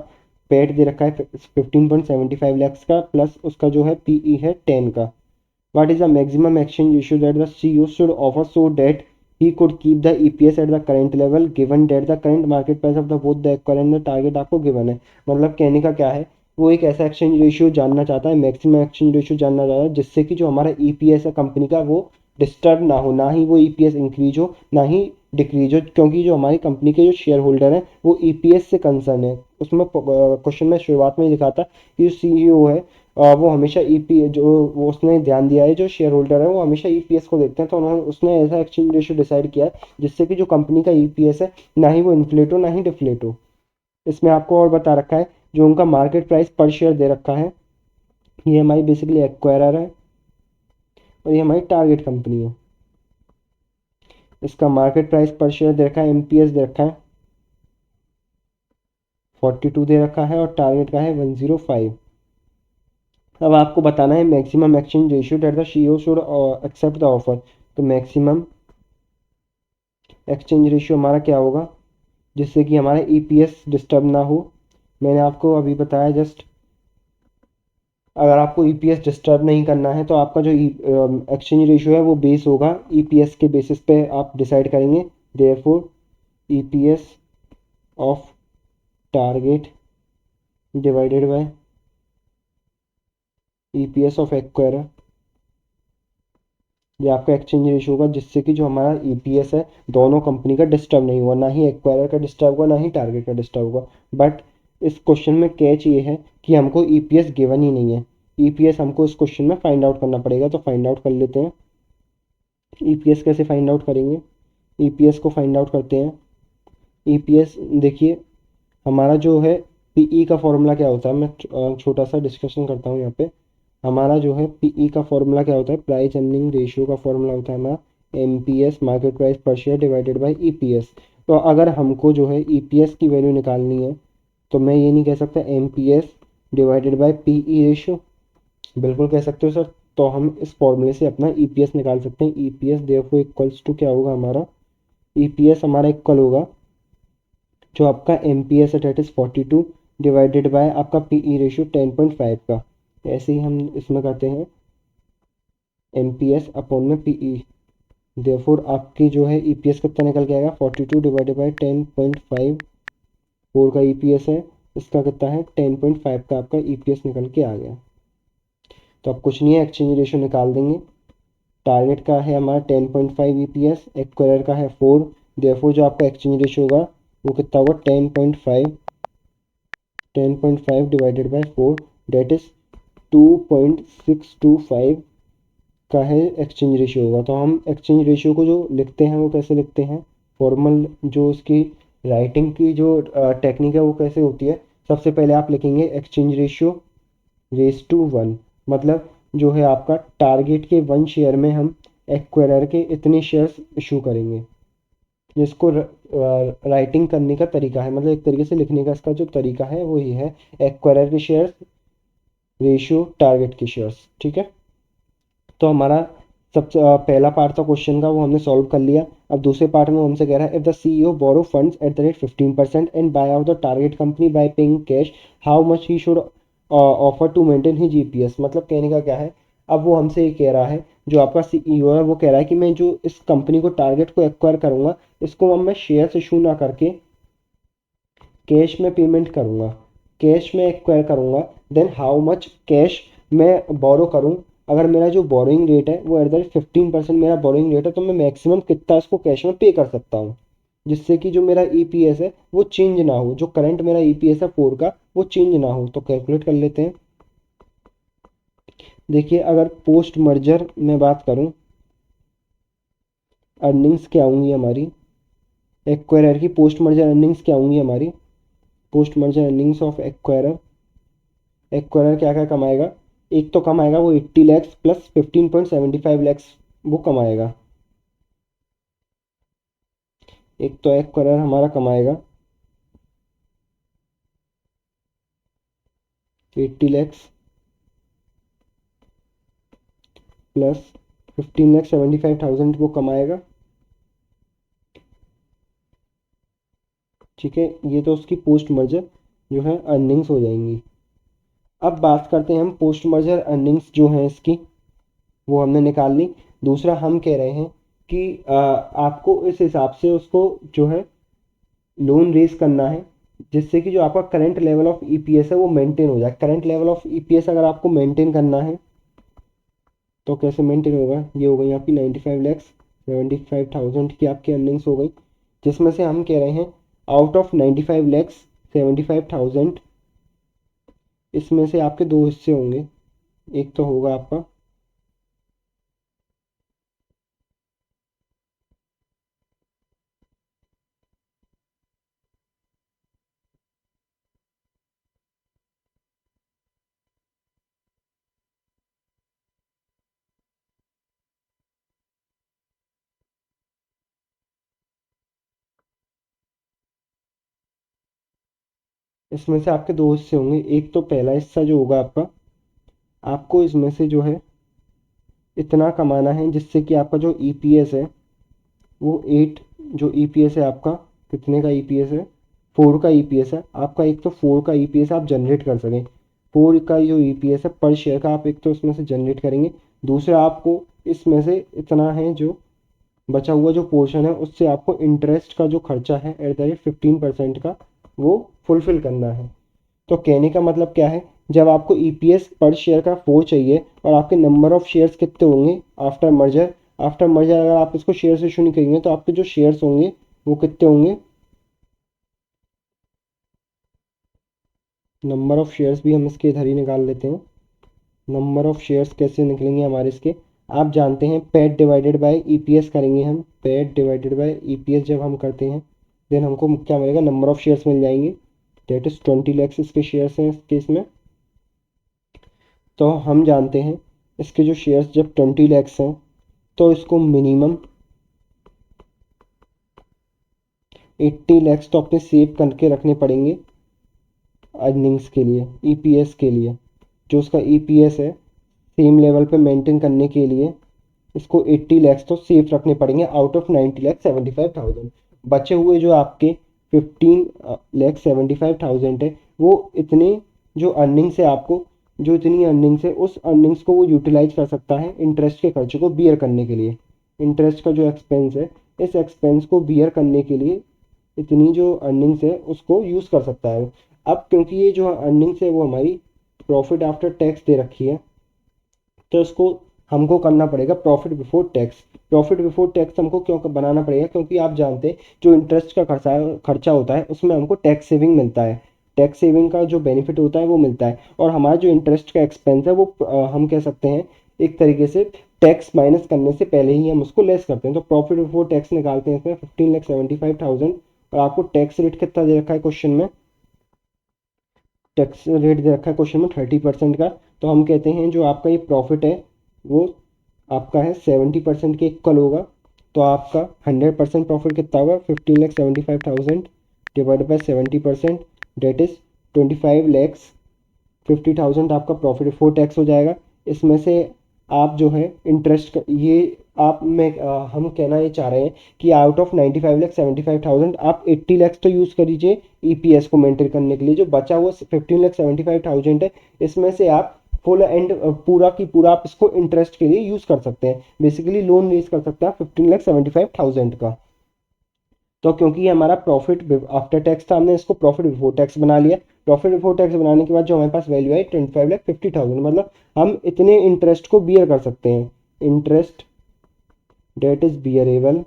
पेट दे रखा है 15.75 लैक्स का, प्लस उसका जो है पीई है 10 का। What is the maximum exchange issue that the CEO should offer so that he could keep the EPS at the current level given that the current market price of the both the acquire and the target आपको given है। मतलब कहने का क्या है, वो एक ऐसा एक्सचेंज रेशियो जानना चाहता है, मैक्सिमम एक्सचेंज रेशियो जानना चाहता है जिससे कि जो हमारा ईपीएस है कंपनी का वो डिस्टर्ब ना हो, ना ही वो ईपीएस इंक्रीज हो ना ही डिक्रीज हो, क्योंकि जो हमारी कंपनी के जो शेयर होल्डर हैं वो ईपीएस से कंसर्न है। उसमें क्वेश्चन में शुरुआत में ही लिखा था कि जो सीईओ है वो हमेशा ईपी जो वो उसने ध्यान दिया है जो शेयर होल्डर है वो हमेशा ईपीएस को देखते हैं, तो उन्होंने उसने ऐसा एक्सचेंज रेशियो डिसाइड किया है जिससे कि जो कंपनी का ईपीएस है ना ही वो इन्फ्लेट हो ना ही डिफ्लेट हो। इसमें आपको और बता रखा है जो उनका मार्केट प्राइस पर शेयर दे रखा है, ये हमारी बेसिकली एक्वायरर है और ये हमारी टारगेट कंपनी है। इसका मार्केट प्राइस पर शेयर दे रखा है, एमपीएस दे रखा है 42 दे रखा है, और टारगेट का है 105। अब आपको बताना है maximum exchange ratio that the CEO should accept the offer. तो मैक्सिमम एक्सचेंज रेशियो हमारा क्या होगा जिससे कि हमारा ईपीएस डिस्टर्ब ना हो। मैंने आपको अभी बताया जस्ट, अगर आपको ईपीएस डिस्टर्ब नहीं करना है तो आपका जो एक्सचेंज रेशियो है वो बेस होगा ईपीएस के बेसिस पे आप डिसाइड करेंगे। Therefore EPS of target divided bye EPS of acquirer, ये आपका एक्सचेंज रेशियो होगा जिससे कि जो हमारा ईपीएस है दोनों कंपनी का डिस्टर्ब नहीं हुआ, ना ही एक्वायरर का डिस्टर्ब हुआ ना ही टारगेट का डिस्टर्ब हुआ। बट इस क्वेश्चन में कैच ये है कि हमको ईपीएस गिवन ही नहीं है। ईपीएस हमको इस क्वेश्चन में फाइंड आउट करना पड़ेगा, तो फाइंड आउट कर लेते हैं। ईपीएस कैसे फाइंड आउट करेंगे, ईपीएस को फाइंड आउट करते हैं। ईपीएस देखिए हमारा जो है पीई का फॉर्मूला क्या होता है, मैं छोटा सा डिस्कशन करता हूँ यहाँ पे। हमारा जो है पीई का फॉर्मूला क्या होता है, प्राइस अर्निंग रेशियो का फॉर्मूला होता है हमारा MPS market price per share divided by EPS. तो अगर हमको जो है ईपीएस की वैल्यू निकालनी है तो मैं ये नहीं कह सकता MPS divided by PE ratio, बिल्कुल कह सकते हो सर। तो हम इस फॉर्मूले से अपना ईपीएस निकाल सकते हैं। ईपीएस देयरफॉर इक्वल्स टू क्या होगा हमारा, ईपीएस हमारा इक्वल होगा जो आपका एम पी एस है डेट इज़ 42 डिवाइडेड बाय आपका पी ई रेशियो 10.5 का। ऐसे ही हम इसमें करते हैं एम पी एस अपॉन में पी ई। देयरफॉर आपकी जो है ई पी एस कितना निकल के आएगा 42 डिवाइडेड बाई 10.5, 4 का ई पी एस है, इसका कितना है 10.5 का आपका ई पी एस निकल के आ गया। तो अब कुछ नहीं है, एक्सचेंज रेशियो निकाल देंगे। टारगेट का है हमारा 10.5 ई पी एस, एक्वायर का है 4, देयरफॉर जो आपका एक्सचेंज रेशियो होगा वो कितना होगा 10.5, 10.5 डिवाइडेड बाय 4 डेट इज 2.625 का है एक्सचेंज रेशियो होगा। तो हम एक्सचेंज रेशियो को जो लिखते हैं वो कैसे लिखते हैं, फॉर्मल जो उसकी राइटिंग की जो टेक्निक है वो कैसे होती है। सबसे पहले आप लिखेंगे exchange ratio race to one, मतलब जो है आपका टारगेट के 1 शेयर में हम एक्वायरर के इतने शेयर्स इशू करेंगे। जिसको राइटिंग करने का तरीका है, मतलब एक तरीके से लिखने का इसका जो तरीका है वो ये है, एक्वायरर के शेयर्स रेशियो टारगेट के शेयर्स। ठीक है, तो हमारा सबसे पहला पार्ट था क्वेश्चन का वो हमने सॉल्व कर लिया। अब दूसरे पार्ट में वो हमसे कह रहा है if the CEO borrow funds at the rate 15% and buy out the target company by paying cash, how much he should offer to maintain his GPS. मतलब कहने का क्या है, अब वो हमसे ये कह रहा है, जो आपका सीईओ है वो कह रहा है कि मैं जो इस कंपनी को टारगेट को एक्वायर करूंगा इसको अब मैं शेयर इशू ना करके कैश में पेमेंट करूंगा, कैश में एक्वायर करूंगा। देन हाउ मच कैश मैं बोरो करूं, अगर मेरा जो बोरोइंग रेट है वो एट द रेट 15% मेरा बोरोइंग रेट है तो मैं मैक्सिमम कितना इसको कैश में पे कर सकता हूँ जिससे कि जो मेरा ईपीएस है वो चेंज ना हो, जो करंट मेरा ईपीएस है 4 का वो चेंज ना हो। तो कैलकुलेट कर लेते हैं। देखिए अगर पोस्ट मर्जर मैं बात करूं, अर्निंग्स क्या होंगी हमारी, एक्वायरर की पोस्ट मर्जर अर्निंग्स क्या होंगी हमारी, post merger earnings of acquirer, acquirer क्या क्या कमाएगा, एक तो कमाएगा वो 80 लैक्स प्लस 15.75 लैक्स वो कमाएगा। एक तो एक्वायरर हमारा कमाएगा 80 लैक्स प्लस 15,75,000 वो कमाएगा। ठीक है, ये तो उसकी पोस्ट मर्जर जो है अर्निंग्स हो जाएंगी। अब बात करते हैं हम पोस्ट मर्जर अर्निंग्स जो है इसकी, वो हमने निकाल ली। दूसरा हम कह रहे हैं कि आपको इस हिसाब से उसको जो है लोन रेज करना है जिससे कि जो आपका करंट लेवल ऑफ ईपीएस है वो मेंटेन हो जाए। करंट लेवल ऑफ ईपीएस अगर आपको मेंटेन करना है तो कैसे मेंटेन होगा, ये हो गई आपकी 95,75,000 की आपकी अर्निंग्स हो गई, जिसमें से हम कह रहे हैं आउट ऑफ 95,75,000 इसमें से आपके दो हिस्से होंगे। एक तो होगा आपका इसमें से आपके दो हिस्से होंगे। एक तो पहला हिस्सा जो होगा आपका, आपको इसमें से जो है इतना कमाना है जिससे कि आपका जो ईपीएस है वो 8, जो ईपीएस है आपका, कितने का ईपीएस है, 4 का ईपीएस है आपका। एक तो 4 का ईपीएस आप जनरेट कर सकें, 4 का जो ईपीएस है पर शेयर का आप एक तो इसमें से जनरेट करेंगे। दूसरा आपको इसमें से इतना है जो बचा हुआ जो पोर्शन है उससे आपको इंटरेस्ट का जो खर्चा है एट द रेट 15% का वो फुलफिल करना है। तो कहने का मतलब क्या है, जब आपको ईपीएस पर शेयर का 4 चाहिए और आपके नंबर ऑफ शेयर्स कितने होंगे आफ्टर मर्जर, आफ्टर मर्जर अगर आप इसको शेयर से शून्य करेंगे तो आपके जो शेयर्स होंगे वो कितने होंगे, नंबर ऑफ शेयर्स भी हम इसके इधर ही निकाल लेते हैं। नंबर ऑफ शेयर्स कैसे निकलेंगे हमारे इसके, आप जानते हैं पैट डिवाइडेड बाय ईपीएस करेंगे हम, पैट डिवाइडेड बाय ईपीएस जब हम करते हैं देन हमको क्या मिलेगा, नंबर ऑफ शेयर्स मिल जाएंगे। डेट इज 20 लैक्स इसके शेयर्स हैं इस केस में। तो हम जानते हैं इसके जो शेयर्स जब 20 लैक्स हैं तो इसको मिनिमम 80 लैक्स तो अपने सेव करके रखने पड़ेंगे अर्निंग्स के लिए, ईपीएस के लिए। जो उसका ईपीएस है सेम लेवल पे मेंटेन करने के लिए इसको 80 लैक्स तो सेफ रखने पड़ेंगे आउट ऑफ 90 लैक्स 75,000। बचे हुए जो आपके 15 लैक्स 75,000 है वो इतने जो अर्निंग्स है आपको, जो इतनी अर्निंग्स है उस अर्निंग्स को वो यूटिलाइज कर सकता है इंटरेस्ट के खर्चे को बियर करने के लिए। इंटरेस्ट का जो एक्सपेंस है इस एक्सपेंस को बियर करने के लिए इतनी जो अर्निंग्स है उसको यूज़ कर सकता है। अब क्योंकि ये जो अर्निंग्स है वो हमारी प्रॉफिट आफ्टर टैक्स दे रखी है तो इसको हमको करना पड़ेगा profit before tax. Profit before tax हमको क्यों बनाना पड़ेगा, क्योंकि आप जानते हैं जो इंटरेस्ट का खर्चा होता है उसमें हमको टैक्स सेविंग मिलता है, टैक्स सेविंग का जो बेनिफिट होता है वो मिलता है। और हमारा जो इंटरेस्ट का एक्सपेंस है वो हम कह सकते हैं एक तरीके से टैक्स माइनस करने से पहले ही हम उसको लेस करते हैं। तो प्रॉफिट बिफोर टैक्स निकालते हैं इसमें 15,75,000 और आपको टैक्स रेट कितना दे रखा है क्वेश्चन में, टैक्स रेट दे रखा है क्वेश्चन में 30% का। तो हम कहते हैं जो आपका ये प्रॉफिट है वो आपका है 70% के इक्वल होगा। तो आपका 100% प्रॉफिट कितना होगा, 15,75,000 डिवाइड बाय 70%, डेट इज 25,50,000 आपका प्रॉफिट बिफोर टैक्स हो जाएगा। इसमें से आप जो है इंटरेस्ट ये आप में हम कहना ये चाह रहे हैं कि आउट ऑफ 95,75,000 आप 80 लैक्स तो यूज़ करीजिए ईपीएस को मेंटेन करने के लिए, जो बचा हुआ 15,75,000 है इसमें से आप फुल एंड पूरा की पूरा आप इसको इंटरेस्ट के लिए यूज़ कर सकते हैं, बेसिकली लोन रेज कर सकते हैं 15,75,000 का। तो क्योंकि ये हमारा प्रॉफिट आफ्टर टैक्स था हमने इसको प्रॉफिट बिफोर टैक्स बना लिया। प्रॉफिट बिफोर टैक्स बनाने के बाद जो हमारे पास वैल्यू आई 25,50,000, मतलब हम इतने इंटरेस्ट को बियर कर सकते हैं, interest that is bearable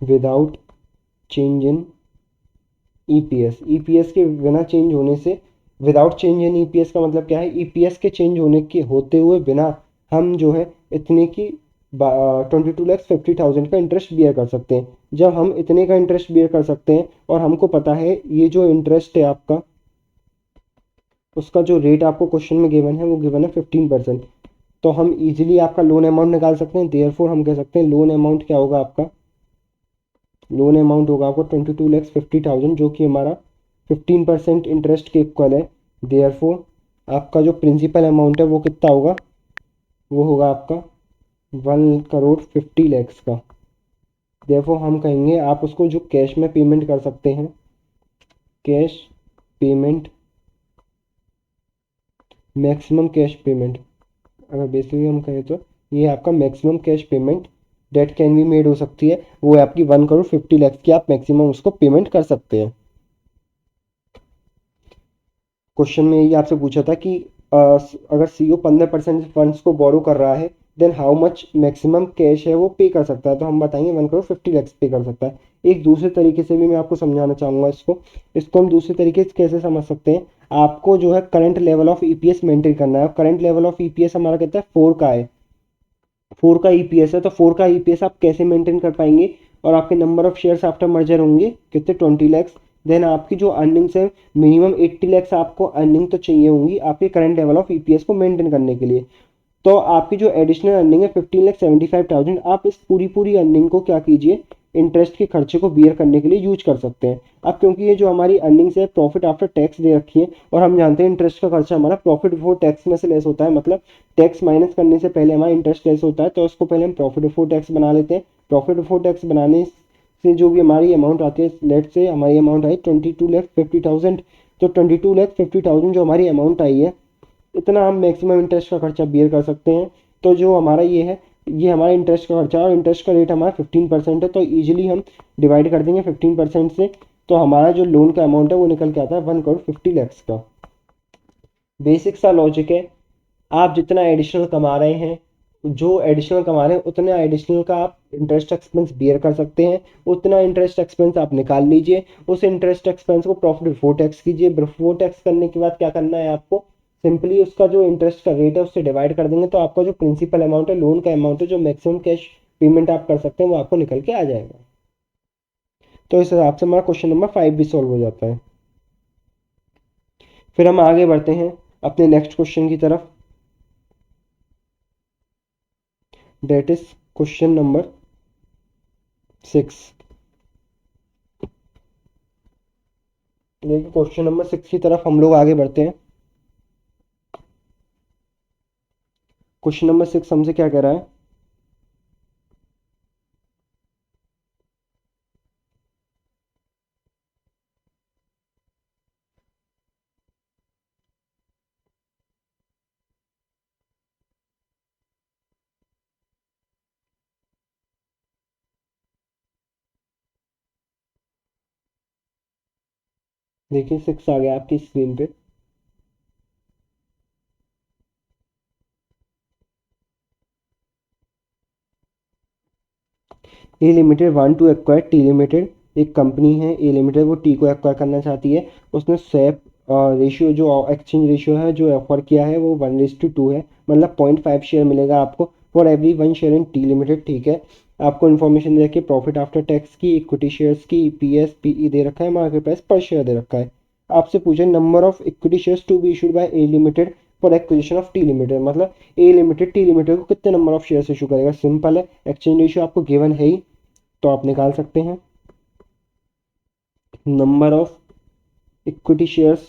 without change in EPS. EPS के बिना चेंज होने से, विदाउट चेंज इन ईपीएस का मतलब क्या है, ईपीएस के चेंज होने के होते हुए बिना हम जो है इतने की 22,50,000 का इंटरेस्ट बियर कर सकते हैं। जब हम इतने का इंटरेस्ट बियर कर सकते हैं और हमको पता है ये जो इंटरेस्ट है आपका उसका जो रेट आपको क्वेश्चन में गिवन है वो गिवन है 15%, तो हम इजीली आपका लोन अमाउंट निकाल सकते हैं। देयरफॉर हम कह सकते हैं लोन अमाउंट क्या होगा आपका, लोन अमाउंट होगा आपको 22,50,000 जो कि हमारा 15% इंटरेस्ट के इक्वल है। देयरफॉर आपका जो प्रिंसिपल अमाउंट है वो कितना होगा, वो होगा आपका 1,50,00,000 का। देयरफॉर हम कहेंगे आप उसको जो कैश में पेमेंट कर सकते हैं, cash payment, maximum cash payment, अगर बेसिकली हम कहें तो ये आपका maximum cash payment date can be made हो सकती है, वो है आपकी 1,50,00,000 की आप मैक्सिमम उसको पेमेंट कर सकते हैं। क्वेश्चन में ये आपसे पूछा था कि अगर सीईओ 15% फंड्स को बोरो कर रहा है then how much maximum cash है वो पे कर सकता है, तो हम बताएंगे 1,50,00,000 पे कर सकता है। एक दूसरे तरीके से भी मैं आपको समझाना चाहूँगा इसको, इसको हम दूसरे तरीके से कैसे समझ सकते हैं। आपको जो है current level of EPS maintain करना है, करंट लेवल ऑफ ईपीएस हमारा कहता है 4 का है, 4 का ईपीएस है, तो 4 का ईपीएस आप कैसे मेंटेन कर पाएंगे, और आपके number of shares after merger होंगे कितने 20 लैक्स। देन आपकी जो अर्निंग्स है मिनिमम 80 लैक्स आपको अर्निंग तो चाहिए होंगी आपके करंट लेवल ऑफ ईपीएस को मेंटेन करने के लिए। तो आपकी जो एडिशनल अर्निंग है 15,75,000, आप इस पूरी अर्निंग को क्या कीजिए, इंटरेस्ट के खर्चे को बियर करने के लिए यूज कर सकते हैं। अब क्योंकि ये जो हमारी अर्निंग्स है प्रॉफिट आफ्टर टैक्स दे रखी है और हम जानते हैं इंटरेस्ट का खर्चा हमारा प्रॉफिट बिफोर टैक्स में से लेस होता है, मतलब टैक्स माइनस करने से पहले हमारा इंटरेस्ट लेस होता है, तो उसको पहले हम प्रॉफिट बिफोर टैक्स बना लेते हैं। प्रॉफिट बिफोर टैक्स बनाने से जो भी हमारी अमाउंट आती है, लेट से हमारी अमाउंट आई 22,50,000, तो 22,50,000 जो हमारी अमाउंट आई है, इतना हम मैक्सिमम इंटरेस्ट का खर्चा बियर कर सकते हैं। तो जो हमारा ये है, ये हमारा इंटरेस्ट का खर्चा और इंटरेस्ट का रेट हमारा 15% है, तो ईजिली हम डिवाइड कर देंगे 15% से, तो हमारा जो लोन का अमाउंट है वो निकल के आता है 1,50,00,000 का। बेसिक सा लॉजिक है, आप जितना एडिशनल कमा रहे हैं, जो एडिशनल कमा रहे हैं उतना एडिशनल का आप इंटरेस्ट एक्सपेंस बियर कर सकते हैं, उतना इंटरेस्ट एक्सपेंस आप निकाल लीजिए, उस इंटरेस्ट एक्सपेंस को प्रॉफिट बिफोर टैक्स कीजिए। बिफोर टैक्स करने के बाद क्या करना है आपको, सिंपली उसका जो इंटरेस्ट का रेट है उससे डिवाइड कर देंगे, तो आपका जो प्रिंसिपल अमाउंट है, लोन का अमाउंट है, जो मैक्सिमम कैश पेमेंट आप कर सकते हैं वो आपको निकल के आ जाएगा। तो इस हिसाब से हमारा क्वेश्चन नंबर 5 भी सॉल्व हो जाता है। फिर हम आगे बढ़ते हैं अपने नेक्स्ट क्वेश्चन की तरफ, डेट इज क्वेश्चन नंबर 6। देखिए क्वेश्चन नंबर 6 की तरफ हम लोग आगे बढ़ते हैं। क्वेश्चन नंबर 6 हमसे क्या कह रहा है, देखिए 6 आ गया आपकी स्क्रीन पे। A limited want to acquire T limited, एक कंपनी है ए लिमिटेड, वो टी को एक्वायर करना चाहती है। उसने स्वैप रेशियो, जो एक्सचेंज रेशियो है जो ऑफर किया है वो 1:2 है, मतलब 0.5 शेयर मिलेगा आपको for every 1 share in T limited. ठीक है, आपको इन्फॉर्मेशन दे रखी है प्रॉफिट आफ्टर टैक्स की, इक्विटी शेयर्स की, ईपीएस पीई दे रखा है, मार्केट प्राइस पर शेयर दे रखा है। आपसे पूछे number of equity shares to be issued by A limited for acquisition of T limited, मतलब ए लिमिटेड टी लिमिटेड को कितने नंबर ऑफ शेयर्स इशू करेगा। सिंपल है, एक्सचेंज रेशियो आपको गिवन है ही, तो आप निकाल सकते हैं। Number of equity shares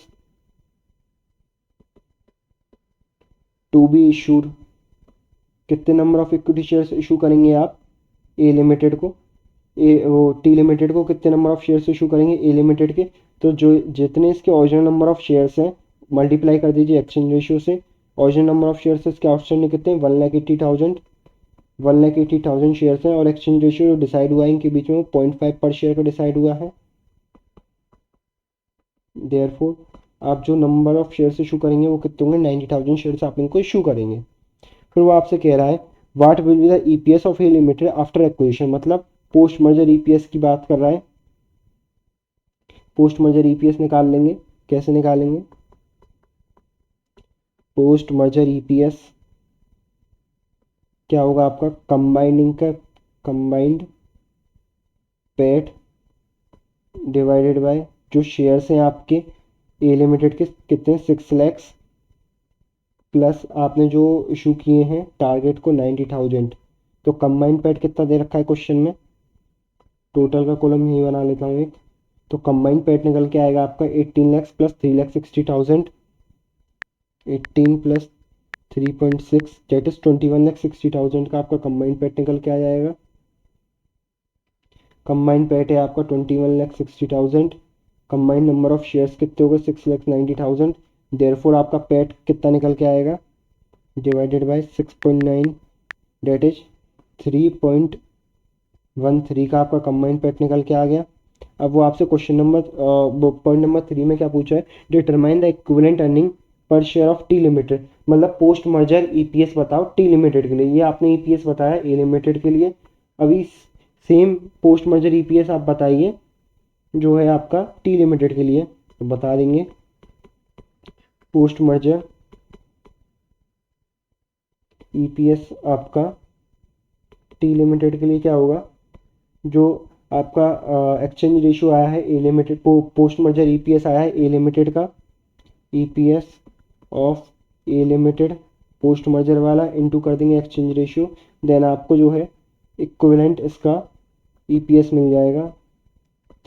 to be issued, कितने number of equity shares issue करेंगे आप ए लिमिटेड को, ए वो टी लिमिटेड को कितने नंबर ऑफ शेयर्स इशू करेंगे ए लिमिटेड के, तो जो जितने इसके ओरिजिनल नंबर ऑफ शेयर्स हैं मल्टीप्लाई कर दीजिए एक्सचेंज रेशियो से। ओरिजिनल नंबर ऑफ शेयर्स इसके आउटस्टैंडिंग कितने हैं, 1,80,000, 1,80,000 शेयर्स हैं, और एक्सचेंज रेशियो जो डिसाइड हुआ है इनके बीच में 0.5 पर शेयर का डिसाइड हुआ है। देयरफॉर आप जो नंबर ऑफ शेयर्स इशू करेंगे वो कितने होंगे, 90,000 शेयर्स आप इनको इशू करेंगे। फिर वो आपसे कह रहा है what will be the EPS of A limited after acquisition, मतलब पोस्ट मर्जर ईपीएस की बात कर रहा है। पोस्ट मर्जर ईपीएस निकाल लेंगे, कैसे निकालेंगे, पोस्ट मर्जर ईपीएस क्या होगा आपका, कंबाइंडिंग का कंबाइंड पेट डिवाइडेड बाय जो शेयर्स हैं आपके ए लिमिटेड के कितने 6 लैक्स, प्लस आपने जो इशू किए हैं टारगेट को 90,000, तो कंबाइंड पेट कितना दे रखा है क्वेश्चन में, टोटल का कॉलम यही बना लेता हूँ एक, तो कंबाइंड पेट निकल के आएगा आपका 18 लैक्स प्लस 3,60,000, 18 प्लस 3.6 डेट इज 21,60,000 का आपका कंबाइंड पेट निकल के आ जाएगा। कंबाइंड पेट है आपका 21,60,000, कंबाइंड नंबर ऑफ शेयर्स कितने हो गए 6,90,000, देयरफॉर आपका पेट कितना निकल के आएगा, डिवाइडेड बाय 6.9 डेट इज 3.13 का आपका कंबाइंड पेट निकल के आ गया। अब वो आपसे क्वेश्चन नंबर पॉइंट नंबर 3 में क्या पूछा है, determine the equivalent earning per share of T limited, मतलब पोस्ट मर्जर ईपीएस बताओ टी लिमिटेड के लिए। ये आपने ईपीएस बताया ए लिमिटेड के लिए, अभी सेम पोस्ट मर्जर ईपीएस आप बताइए जो है आपका टी लिमिटेड के लिए, तो बता देंगे पोस्ट मर्जर ईपीएस आपका टी लिमिटेड के लिए क्या होगा, जो आपका एक्सचेंज रेशियो आया है A limited, post merger EPS आया है ए लिमिटेड का, EPS of A limited post merger वाला इनटू कर देंगे एक्सचेंज रेशियो, देन आपको जो है इक्विवेलेंट इसका ईपीएस मिल जाएगा।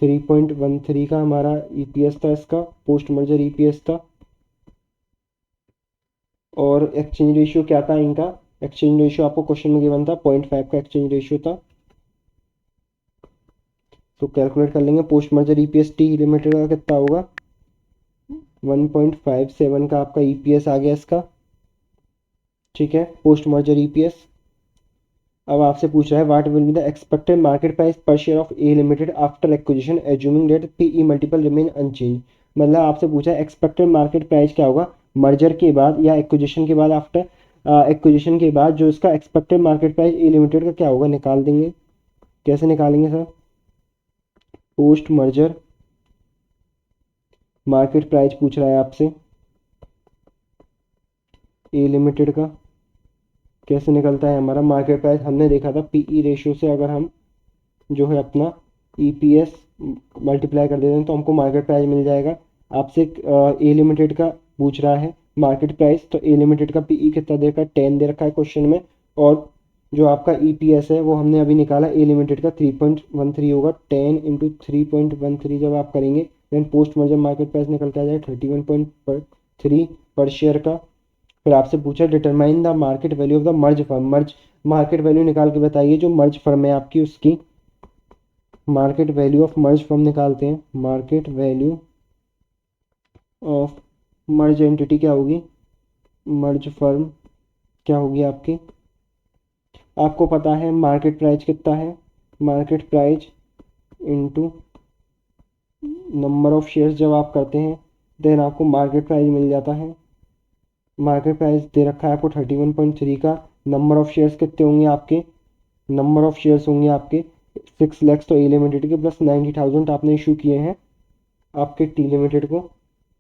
3.13 का हमारा ईपीएस था, इसका पोस्ट मर्जर ईपीएस था। और एक्सचेंज रेशियो क्या था इनका? एक्सचेंज रेशियो आपको क्वेश्चन में गिवन था, 0.5 का एक्सचेंज रेशियो था। तो कैलकुलेट कर लेंगे। Post merger EPS T limited का कितना होगा? 1.57 का आपका ईपीएस आ गया इसका, ठीक है, पोस्ट मर्जर ईपीएस। अब आपसे पूछ रहा है what will be the expected market price per share of A limited after acquisition assuming that PE multiple remain unchange. मतलब आपसे पूछा है एक्सपेक्टेड मार्केट प्राइस क्या होगा मर्जर के बाद या एक्विजिशन के बाद, आफ्टर एक्विजिशन के बाद जो इसका एक्सपेक्टेड मार्केट प्राइस ए लिमिटेड का क्या होगा, निकाल देंगे। कैसे निकालेंगे sir? Post merger market price पूछ रहा है आपसे ए लिमिटेड का, कैसे निकलता है हमारा मार्केट प्राइस? हमने देखा था पीई रेशियो से अगर हम जो है अपना ईपीएस मल्टीप्लाई कर देते हैं तो हमको मार्केट प्राइस मिल जाएगा। आपसे ए लिमिटेड का पूछ रहा है मार्केट प्राइस, तो ए लिमिटेड का पीई कितना दे रखा है? 10 दे रखा है क्वेश्चन में। और जो आपका ईपीएस है वो हमने अभी निकाला ए लिमिटेड का 3.13 होगा। 10 × 3.13 जब आप करेंगे then post merger market price निकल के आ जाएगा 31.3 पर शेयर का। फिर आपसे पूछा determine the market value of the merge firm. Merge market value निकाल के बताइए जो मर्ज फर्म है आपकी, उसकी market value of merge firm निकालते हैं। Market value of merge entity क्या होगी? मर्ज फर्म क्या होगी आपकी? आपको पता है मार्केट प्राइस कितना है? Market price into number of shares जब आप करते हैं देन आपको मार्केट प्राइस मिल जाता है। मार्केट प्राइस दे रखा है आपको 31.3 का। नंबर ऑफ शेयर्स कितने होंगे आपके? नंबर ऑफ शेयर्स होंगे आपके 6 लैक्स तो ए लिमिटेड के, प्लस 90,000 आपने इशू किए हैं आपके टी लिमिटेड को,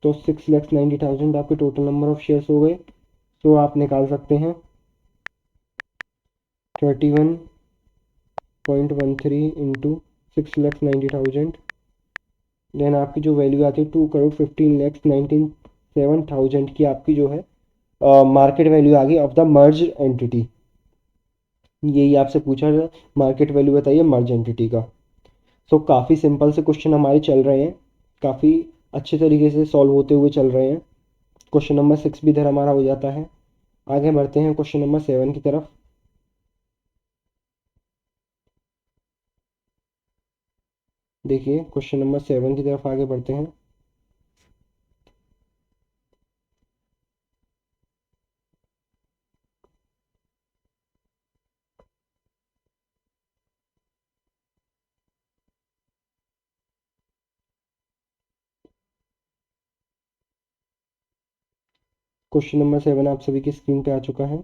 तो 6,90,000 आपके टोटल नंबर ऑफ शेयर्स हो गए। तो आप निकाल सकते हैं 31.13 इंटू 6,90,000, देन आपकी जो वैल्यू आती है 2,15,97,000 की आपकी जो है मार्केट वैल्यू आ गई ऑफ द मर्ज एंटिटी। यही आपसे पूछा है मार्केट वैल्यू बताइए मर्ज एंटिटी का। सो काफ़ी सिंपल से क्वेश्चन हमारे चल रहे हैं, काफ़ी अच्छे तरीके से सॉल्व होते हुए चल रहे हैं। क्वेश्चन नंबर 6 भी इधर हमारा हो जाता है। आगे बढ़ते हैं क्वेश्चन नंबर 7 की तरफ। देखिए क्वेश्चन नंबर 7 की तरफ आगे बढ़ते हैं। क्वेश्चन नंबर 7 आप सभी की स्क्रीन पे आ चुका है।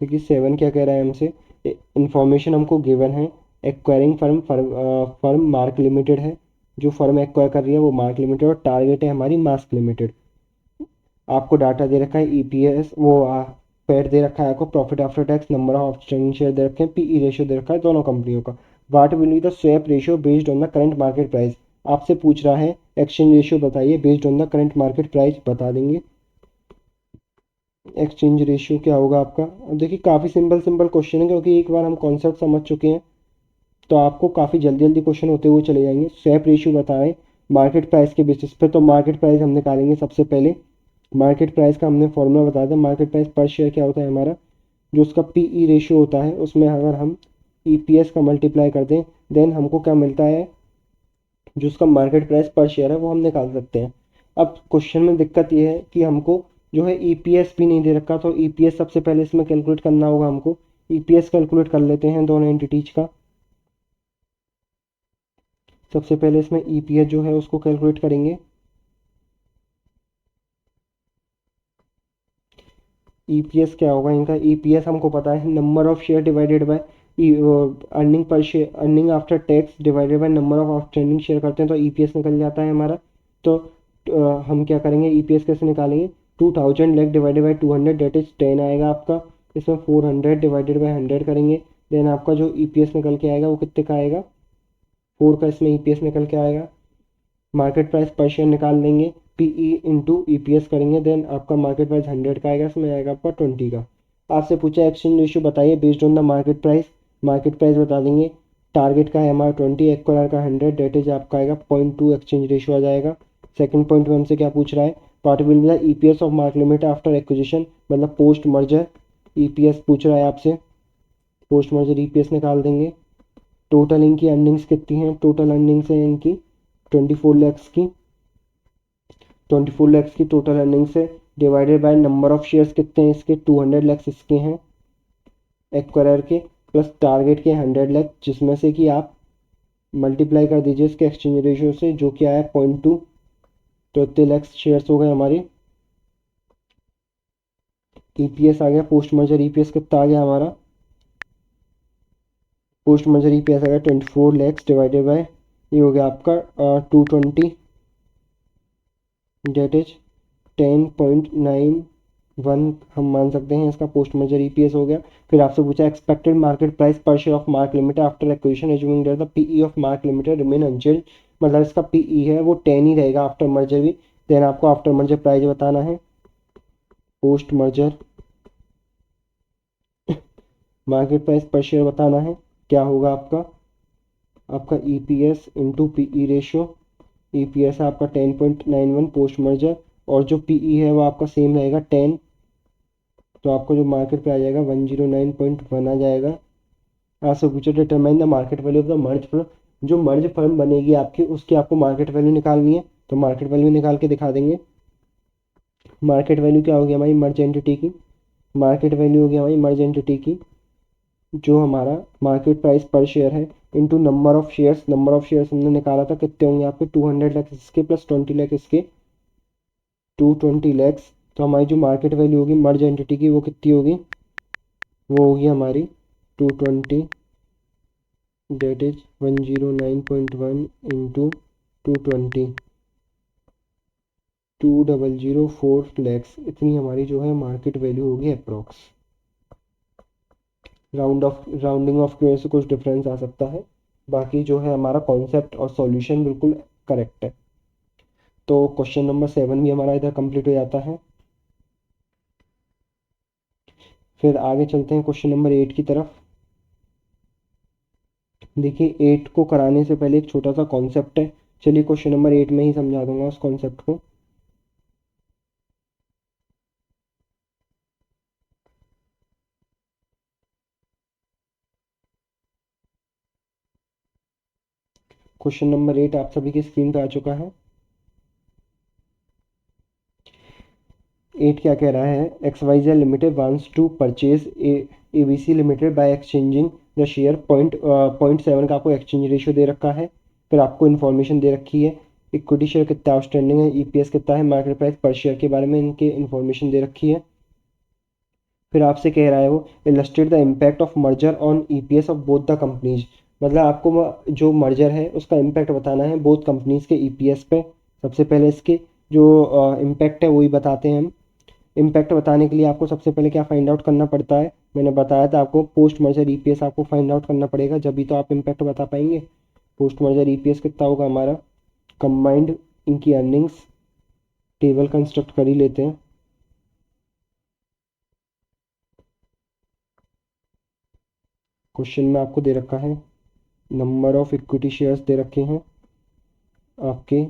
देखिए 7 क्या कह रहा है हमसे, इंफॉर्मेशन हमको गिवन है। एक्वायरिंग फर्म मार्क लिमिटेड है, जो फर्म एक्वायर कर रही है वो मार्क लिमिटेड, और टारगेट है हमारी मास्क लिमिटेड। आपको डाटा दे रखा है ईपीएस, वो पेड दे रखा है आपको, profit after tax, number of outstanding share दे रखे हैं, पीई रेशियो दे रखा है दोनों कंपनियों का। What will be the swap ratio based on the current market price. आपसे पूछ रहा है एक्सचेंज रेशियो बताइए based on the current market price, बता देंगे। एक्सचेंज रेशियो क्या होगा आपका? अब देखिए काफ़ी सिंपल सिंपल क्वेश्चन है, क्योंकि एक बार हम कॉन्सेप्ट समझ चुके हैं तो आपको काफ़ी जल्दी जल्दी क्वेश्चन होते हुए चले जाएंगे। स्वैप रेशियो बता रहे हैं मार्केट प्राइस के बेसिस पे, तो मार्केट प्राइस हम निकालेंगे सबसे पहले। मार्केट प्राइस का हमने फॉर्मूला बताया था। मार्केट प्राइस पर शेयर क्या होता है हमारा, जो उसका पीई रेशियो होता है उसमें अगर हम ईपीएस का मल्टीप्लाई कर दें देन हमको क्या मिलता है, जो उसका मार्केट प्राइस पर शेयर है वो हम निकाल सकते हैं। अब क्वेश्चन में दिक्कत ये है कि हमको जो है ईपीएस भी नहीं दे रखा, तो ईपीएस सबसे पहले इसमें कैलकुलेट करना होगा हमको। ईपीएस कैलकुलेट कर लेते हैं दोनों एंटिटीज का। सबसे पहले इसमें ईपीएस जो है उसको कैलकुलेट करेंगे। ईपीएस क्या होगा इनका? ईपीएस हमको पता है number of share divided by earning per share, earning after tax divided by number of outstanding share करते हैं तो ईपीएस निकल जाता है हमारा। तो हम क्या करेंगे, ईपीएस कैसे निकालेंगे? 2000 lakh divided by 200 that is 10 आएगा आपका। इसमें 400 डिवाइडेड बाय 100 करेंगे देन आपका जो ईपीएस निकल के आएगा वो कितने का आएगा? 4 का इसमें ईपीएस निकल के आएगा। मार्केट प्राइस पर शेयर निकाल लेंगे, पीई इंटू ईपीएस करेंगे देन आपका मार्केट प्राइस 100 का आएगा, इसमें आएगा आपका 20 का। आपसे पूछा एक्सचेंज रेशियो बताइए based on the market price. Market price बता देंगे। टारगेट का है हमारा 20, एक्वायर का 100, डेट इज आपका आएगा 0.2 एक्सचेंज रेशियो आ जाएगा। सेकंड पॉइंट में हमसे क्या पूछ रहा है, what will be the EPS of mark limited after acquisition, मतलब पोस्ट मर्जर ईपीएस पूछ रहा है आपसे। पोस्ट मर्जर ईपीएस निकाल देंगे। टोटल इनकी अर्निंग्स कितनी हैं, टोटल अर्निंग्स है इनकी 24 लैक्स की, 24 लैक्स की टोटल अर्निंग्स है। Divided by number of shares कितने हैं इसके, 200 लैक्स इसके हैं एक्वायर के, प्लस टारगेट के 100 लैक्स, जिसमें से कि आप मल्टीप्लाई कर दीजिए इसके एक्सचेंज रेशियो से, जो कि आया 0.2, तो इतने लैक्स शेयर्स हो गए हमारे। ईपीएस आ गया, पोस्ट मर्जर ईपीएस कितना आ गया हमारा, पोस्ट मर्जर ईपीएस आ गया 24 लैक्स डिवाइडेड बाय, ये हो गया आपका 220, डेट इज 10.91 हम मान सकते हैं इसका पोस्ट मर्जर ईपीएस हो गया। फिर आपसे पूछा expected market price per share of mark limited after acquisition assuming that the PE of mark limited remain unchange, मतलब इसका पीई है वो 10 ही रहेगा आफ्टर मर्जर भी। देन आपको आफ्टर मर्जर प्राइस बताना है, post merger market price per share बताना है, क्या होगा आपका, आपका EPS into PE ratio. EPS है आपका 10.91 पोस्ट मर्जर, और जो पीई है वो आपका सेम रहेगा 10, तो आपको जो मार्केट पे आ जाएगा 109.1 आ जाएगा। आपसे पूछो determine the market value of the merge firm, जो मर्ज फर्म बनेगी आपकी उसकी आपको मार्केट वैल्यू निकालनी है, तो मार्केट वैल्यू निकाल के दिखा देंगे। मार्केट वैल्यू क्या होगी हमारी मर्ज एंटिटी की, मार्केट वैल्यू होगी हमारी मर्ज एंटिटी की, जो हमारा मार्केट प्राइस पर शेयर है into number of shares, number of shares हमने निकाला था कितने होंगे आपके 200 लैक्स इसके प्लस 20 लैक्स इसके, 220 लैक्स। तो हमारी जो मार्केट वैल्यू होगी मर्ज एंटिटी की वो कितनी होगी, वो होगी हमारी 220, डेट इज 109.1 इंटू 220, 2004 लैक्स, इतनी हमारी जो है मार्केट वैल्यू होगी अप्रोक्स। राउंडिंग ऑफ की वजह से कुछ डिफरेंस आ सकता है, बाकी जो है हमारा कॉन्सेप्ट और सॉल्यूशन बिल्कुल करेक्ट है। तो क्वेश्चन नंबर 7 भी हमारा इधर कंप्लीट हो जाता है। फिर आगे चलते हैं क्वेश्चन नंबर 8 की तरफ। देखिए 8 को कराने से पहले एक छोटा सा कॉन्सेप्ट है, चलिए क्वेश्चन नंबर 8 में ही समझा दूंगा उस कॉन्सेप्ट को। क्वेश्चन नंबर 8 आप सभी की स्क्रीन पे आ चुका है। 8 क्या कह रहा है, XYZ limited wants to purchase ABC limited by exchanging the share, 0.7 का आपको एक्सचेंज रेशियो दे रखा है। फिर आपको इन्फॉर्मेशन दे रखी है, इक्विटी शेयर कितना आउटस्टैंडिंग है, ईपीएस कितना है, मार्केट प्राइस पर शेयर के बारे में इनके इन्फॉर्मेशन दे रखी है। फिर आपसे कह रहा है वो illustrate the impact of merger on EPS of both the companies, मतलब आपको जो मर्जर है उसका इम्पैक्ट बताना है बोथ कंपनीज के ईपीएस पे। सबसे पहले इसके जो इम्पैक्ट है वही बताते हैं हम। इम्पैक्ट बताने के लिए आपको सबसे पहले क्या फाइंड आउट करना पड़ता है, मैंने बताया था आपको पोस्ट मर्जर ईपीएस आपको फाइंड आउट करना पड़ेगा, जब भी तो आप इम्पैक्ट बता पाएंगे। पोस्ट मर्जर ईपीएस कितना होगा हमारा, कंबाइंड इनकी अर्निंग्स, टेबल कंस्ट्रक्ट कर ही लेते हैं। क्वेश्चन में आपको दे रखा है नंबर ऑफ इक्विटी शेयर्स दे रखे हैं आपके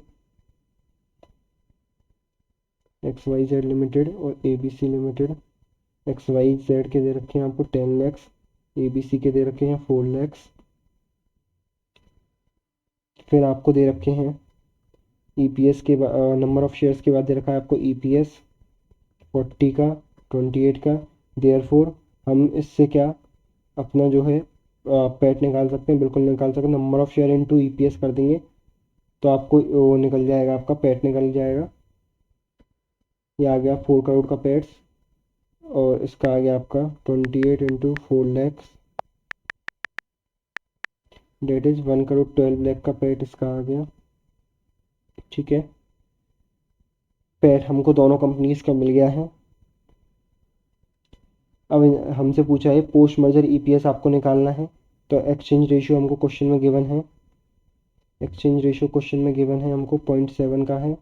XYZ लिमिटेड और ABC लिमिटेड। XYZ के दे रखे हैं आपको 10 लैक्स, ABC के दे रखे हैं 4 लैक्स। फिर आपको दे रखे हैं ईपीएस के नंबर ऑफ शेयर्स के बाद दे रखा है आपको ईपीएस 40 का, 28 का। देयरफॉर हम इससे क्या अपना जो है पैट निकाल सकते हैं, बिल्कुल निकाल सकते हैं, number of share into EPS कर देंगे तो आपको वो निकल जाएगा, आपका पैट निकल जाएगा। ये आ गया 4 करोड़ का पैट्स, और इसका आ गया आपका 28 into 4 lakhs, that is 1 crore 12 lakh का पैट इसका आ गया। ठीक है, पैट हमको दोनों कंपनीज का मिल गया है। अब हमसे पूछा है पोस्ट मर्जर ईपीएस आपको निकालना है, तो एक्सचेंज रेशियो हमको क्वेश्चन में गिवन है, एक्सचेंज रेशियो क्वेश्चन में गिवन है हमको 0.7 का है।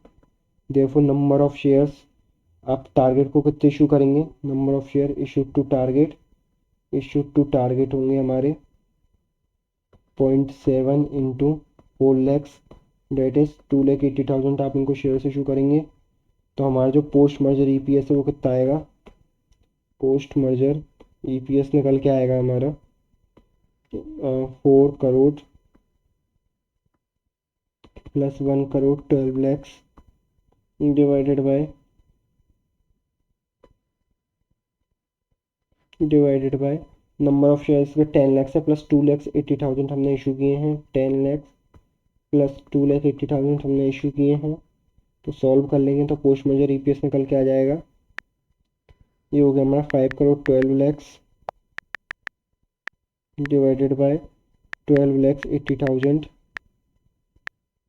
देयरफॉर नंबर ऑफ शेयर्स, आप टारगेट को कितने इशू करेंगे, number of share issued to target, issued to target होंगे हमारे 0.7 इंटू 4 लैक्स डेट इज 2,80,000 आप इनको शेयर इशू करेंगे। तो हमारा जो पोस्ट मर्जर ईपीएस है वो कितना आएगा, पोस्ट मर्जर ईपीएस निकल के आएगा हमारा 4 crore plus 1 crore 12 lakhs divided by number of shares का 10 लैक्स है प्लस 2,80,000 हमने इशू किए हैं, 10 लैक्स प्लस 2,80,000 हमने इशू किए हैं। तो सॉल्व कर लेंगे तो पोस्ट मेजर ईपीएस निकल के आ जाएगा, ये हो गया हमारा 5 करोड़ 12 लैक्स डिवाइडेड बाय 12,80,000।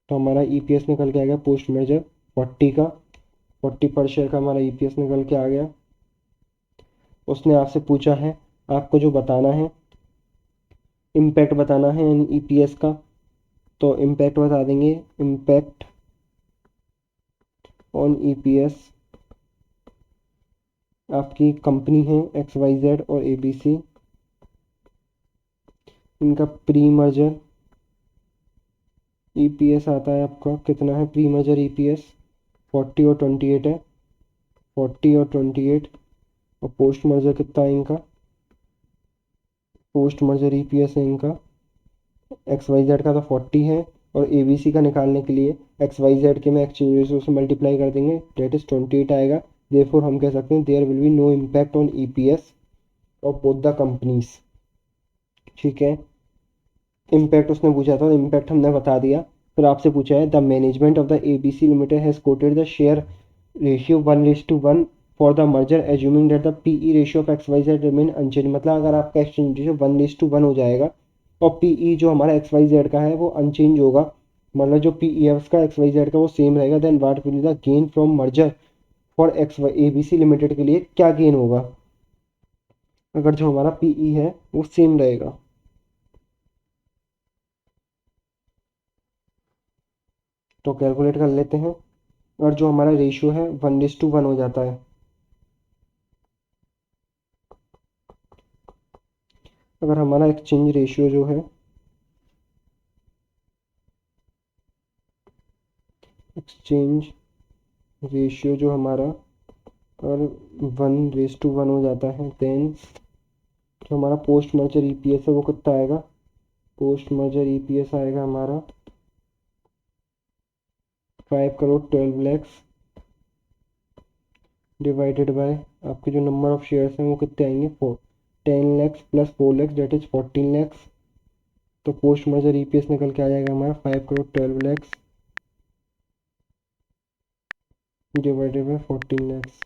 तो हमारा ईपीएस निकल के आ गया पोस्ट मेजर 40 का, 40 पर शेयर का हमारा ईपीएस निकल के आ गया। उसने आपसे पूछा है आपको जो बताना है इम्पैक्ट बताना है यानी ईपीएस का, तो इम्पैक्ट बता देंगे, इम्पैक्ट ऑन ईपीएस आपकी कंपनी है XYZ और ABC, इनका प्री मर्जर ईपीएस आता है आपका कितना है, प्री मर्जर ईपीएस 40 और 28 है, 40 और 28। और पोस्ट मर्जर कितना है इनका, पोस्ट मर्जर ईपीएस है इनका XYZ का तो 40 है और ABC का निकालने के लिए XYZ के में एक्सचेंज रेशियो से मल्टीप्लाई कर देंगे डेट इज 28 आएगा। देयरफॉर हम कह सकते हैं there will be no impact on EPS of both the companies. ठीक है, इम्पैक्ट उसने पूछा था, इम्पैक्ट हमने बता दिया। फिर आपसे पूछा है the management of the ABC limited has quoted the share ratio 1:1 for the merger assuming that the PE ratio of XYZ remain unchange. मतलब अगर आपका एक्सचेंज रेशियो 1:1 हो जाएगा और पीई जो हमारा XYZ का है वो अनचेंज होगा, मतलब जो पीई है उसका XYZ का वो सेम रहेगा, then what will the gain from merger for ABC limited के लिए क्या गेन होगा अगर जो हमारा पीई है वो सेम रहेगा। तो कैलकुलेट कर लेते हैं, और जो हमारा रेशियो है 1:1 हो जाता है, अगर हमारा एक्सचेंज रेशियो जो है एक्सचेंज रेशियो जो हमारा अगर 1:1 हो जाता है देन जो हमारा पोस्ट मर्जर ईपीएस है वो कितना आएगा, पोस्ट मर्जर ईपीएस आएगा हमारा 5 करोड़ 12 लैक्स डिवाइडेड बाय आपके जो नंबर ऑफ शेयर्स हैं वो कितने आएंगे 10 lakhs plus 4 lakhs that is 14 lakhs. तो पोस्ट मर्जर ईपीएस निकल के आ जाएगा हमारा 5 crore 12 lakhs divided by 14 lakhs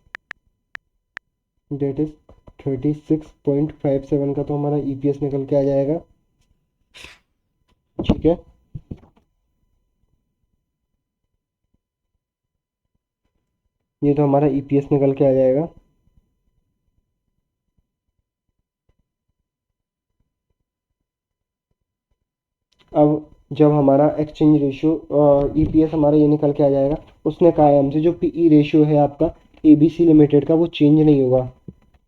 that is 36.57 का तो हमारा ईपीएस निकल के आ जाएगा। ठीक है, ये तो हमारा ईपीएस निकल के आ जाएगा। अब जब हमारा एक्सचेंज रेशियो ईपीएस हमारा ये निकल के आ जाएगा, उसने कहा है हमसे जो पीई रेशियो है आपका एबीसी लिमिटेड का वो चेंज नहीं होगा,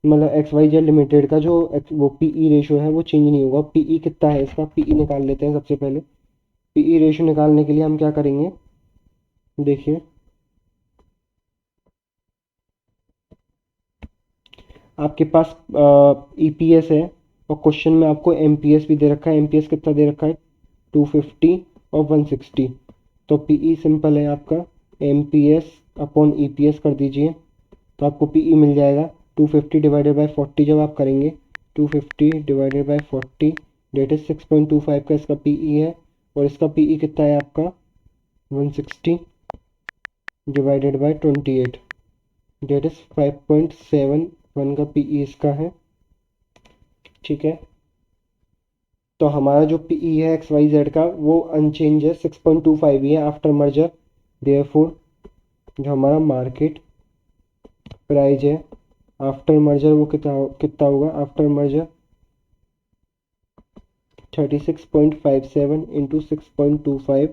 मतलब XYZ लिमिटेड का जो वो पीई रेशियो है वो चेंज नहीं होगा। पीई कितना है इसका, पीई निकाल लेते हैं सबसे पहले। पीई रेशियो निकालने के लिए हम क्या करेंगे, देखिए आपके पास ईपीएस है और क्वेश्चन में आपको एमपीएस भी दे रखा है, एमपीएस कितना दे रखा है 250 और 160। तो पीई सिंपल है आपका एमपीएस अपॉन ईपीएस कर दीजिए तो आपको पीई मिल जाएगा 250 डिवाइडेड बाय 40 जब आप करेंगे 250 डिवाइडेड बाय 40 डेट इज 6.25 का इसका पीई है, और इसका पीई कितना है आपका 160 डिवाइडेड बाय 28 डेट इज 5.71 का पीई इसका है। ठीक है, तो हमारा जो पीई है XYZ का वो अनचेंज है 6.25 ही है आफ्टर मर्जर। देयरफॉर जो हमारा मार्केट प्राइस है आफ्टर मर्जर वो कितना कितना होगा आफ्टर मर्जर 36.57 इंटू 6.25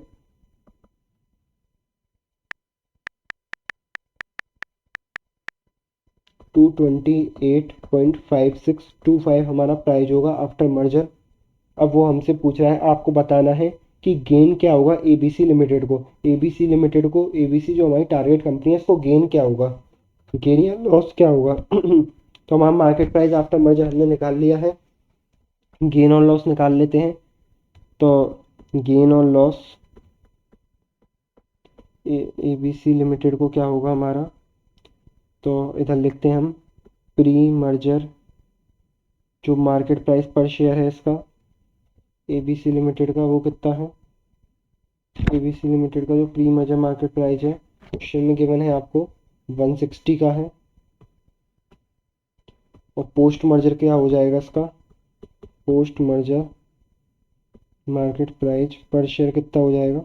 228.5625 हमारा प्राइस होगा आफ्टर मर्जर। अब वो हमसे पूछ रहा है, आपको बताना है कि गेन क्या होगा एबीसी लिमिटेड को। एबीसी लिमिटेड को, एबीसी जो हमारी टारगेट कंपनी है, इसको गेन क्या होगा, गेन या लॉस क्या होगा। तो हमारा मार्केट प्राइस आफ्टर मर्जर हमने निकाल लिया है, गेन और लॉस निकाल लेते हैं। तो गेन और लॉस एबीसी लिमिटेड को क्या होगा हमारा, तो इधर लिखते हैं हम प्री मर्जर जो मार्केट प्राइस पर शेयर है इसका एबीसी लिमिटेड का, वो कितना है। एबीसी लिमिटेड का जो प्री मर्जर मार्केट प्राइस है क्वेश्चन में गिवन है आपको 160 का है, और पोस्ट मर्जर क्या हो जाएगा इसका, post merger market price per share कितना हो जाएगा,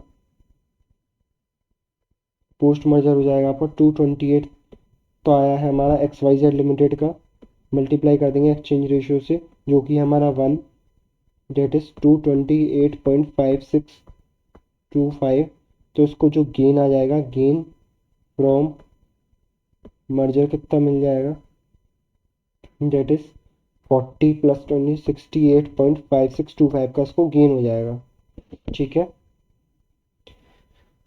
पोस्ट मर्जर हो जाएगा आपका 228। तो आया है हमारा एक्स वाई जेड लिमिटेड का, मल्टीप्लाई कर देंगे एक्सचेंज रेशियो से जो कि हमारा 1, डेट इज़ 228.5625। तो इसको जो गेन आ जाएगा, गेन फ्रॉम मर्जर कितना मिल जाएगा, डेट इज़ 40 + 20 68.5625 का इसको गेन हो जाएगा। ठीक है,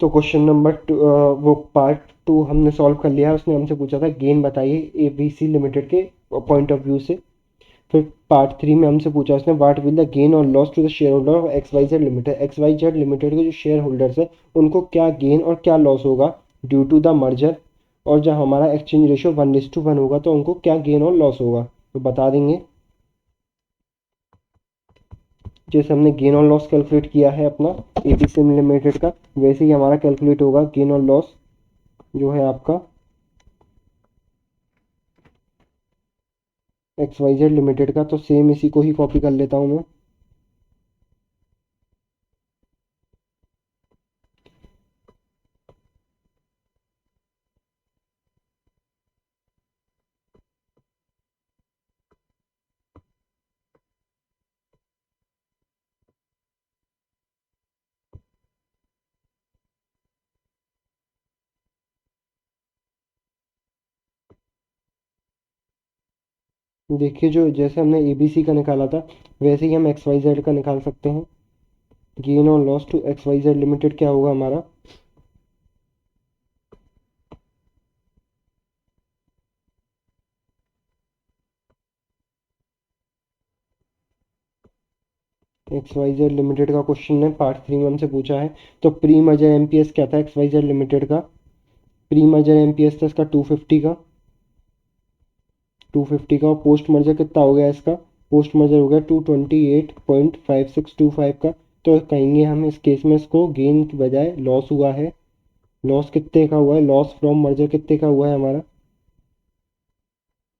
तो क्वेश्चन नंबर वो पार्ट 2 हमने सॉल्व कर लिया है। उसने हमसे पूछा था गेन बताइए एबीसी लिमिटेड के पॉइंट ऑफ व्यू से। फिर पार्ट 3 में हमसे पूछा उसने व्हाट विल द गेन और loss to the shareholder of X Y Z limited. X Y Z limited के जो शेयर होल्डर्स है उनको क्या गेन और क्या लॉस होगा ड्यू टू द मर्जर, और जब हमारा एक्सचेंज रेशियो 1:1 होगा तो उनको क्या गेन और लॉस होगा, तो बता देंगे। जैसे हमने गेन और लॉस कैलकुलेट किया है अपना एबीसी लिमिटेड का, वैसे ही हमारा कैलकुलेट होगा गेन और लॉस जो है आपका एक्स वाई जेड लिमिटेड का। तो सेम इसी को ही कॉपी कर लेता हूँ मैं। देखिए जो जैसे हमने एबीसी का निकाला था वैसे ही हम एक्स वाई जेड का निकाल सकते हैं। गेन और loss to X Y Z limited क्या होगा हमारा, एक्स वाई जेड लिमिटेड का क्वेश्चन है पार्ट 3 में हमसे पूछा है। तो प्री मर्जर एमपीएस क्या था एक्स वाई जेड लिमिटेड का, प्री मर्जर एमपीएस था इसका 250 का, 250 का। और पोस्ट मर्जर कितना हो गया इसका, पोस्ट मर्जर हो गया 228.5625 का। तो कहेंगे हम इस केस में इसको गेन की बजाय लॉस हुआ है। लॉस कितने का हुआ है, लॉस फ्रॉम मर्जर कितने का हुआ है हमारा,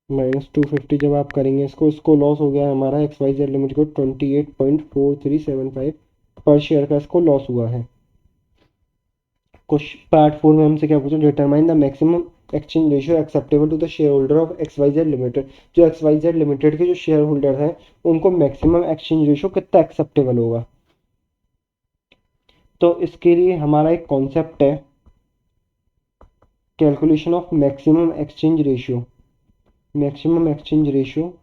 -250 जब आप करेंगे इसको लॉस हो गया है हमारा एक्स वाई जेड लिमिटेड को 28.4375 पर शेयर का इसको लॉस हुआ है। क्वेश्चन पार्ट 4 में हमसे क्या पूछा, determine the maximum exchange ratio acceptable to the shareholder of X Y Z limited. जो एक्स वाई जेड लिमिटेड के जो शेयर होल्डर हैं उनको मैक्सिमम एक्सचेंज रेशियो कितना एक्सेप्टेबल होगा। तो इसके लिए हमारा एक कॉन्सेप्ट है calculation of maximum exchange ratio. Maximum exchange ratio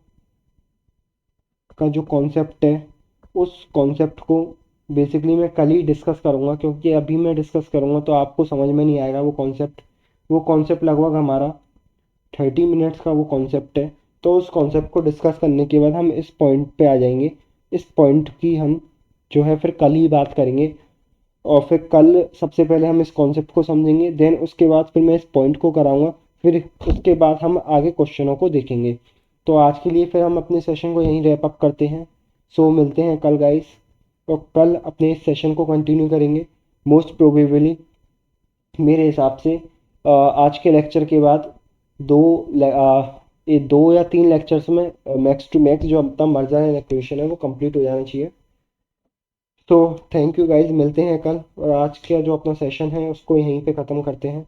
का जो कॉन्सेप्ट है उस कॉन्सेप्ट को बेसिकली मैं कल ही डिस्कस करूँगा, क्योंकि अभी मैं डिस्कस करूँगा तो आपको समझ में नहीं आएगा वो कॉन्सेप्ट। वो कॉन्सेप्ट लगभग हमारा 30 मिनट्स का वो कॉन्सेप्ट है। तो उस कॉन्सेप्ट को डिस्कस करने के बाद हम इस पॉइंट पे आ जाएंगे। इस पॉइंट की हम जो है फिर कल ही बात करेंगे, और फिर कल सबसे पहले हम इस कॉन्सेप्ट को समझेंगे, देन उसके बाद फिर मैं इस पॉइंट को कराऊंगा, फिर उसके बाद हम आगे क्वेश्चनों को देखेंगे। तो आज के लिए फिर हम अपने सेशन को यहीं रैप अप करते हैं। सो मिलते हैं कल गाइस, और कल अपने इस सेशन को कंटिन्यू करेंगे। मोस्ट प्रोबेबली मेरे हिसाब से आज के लेक्चर के बाद दो ये 2 या 3 लेक्चर्स में मैक्स टू मैक्स जो अपना मर्जर एंड एक्विजिशन है वो कंप्लीट हो जाना चाहिए। तो थैंक यू गाइज, मिलते हैं कल, और आज का जो अपना सेशन है उसको यहीं पे ख़त्म करते हैं।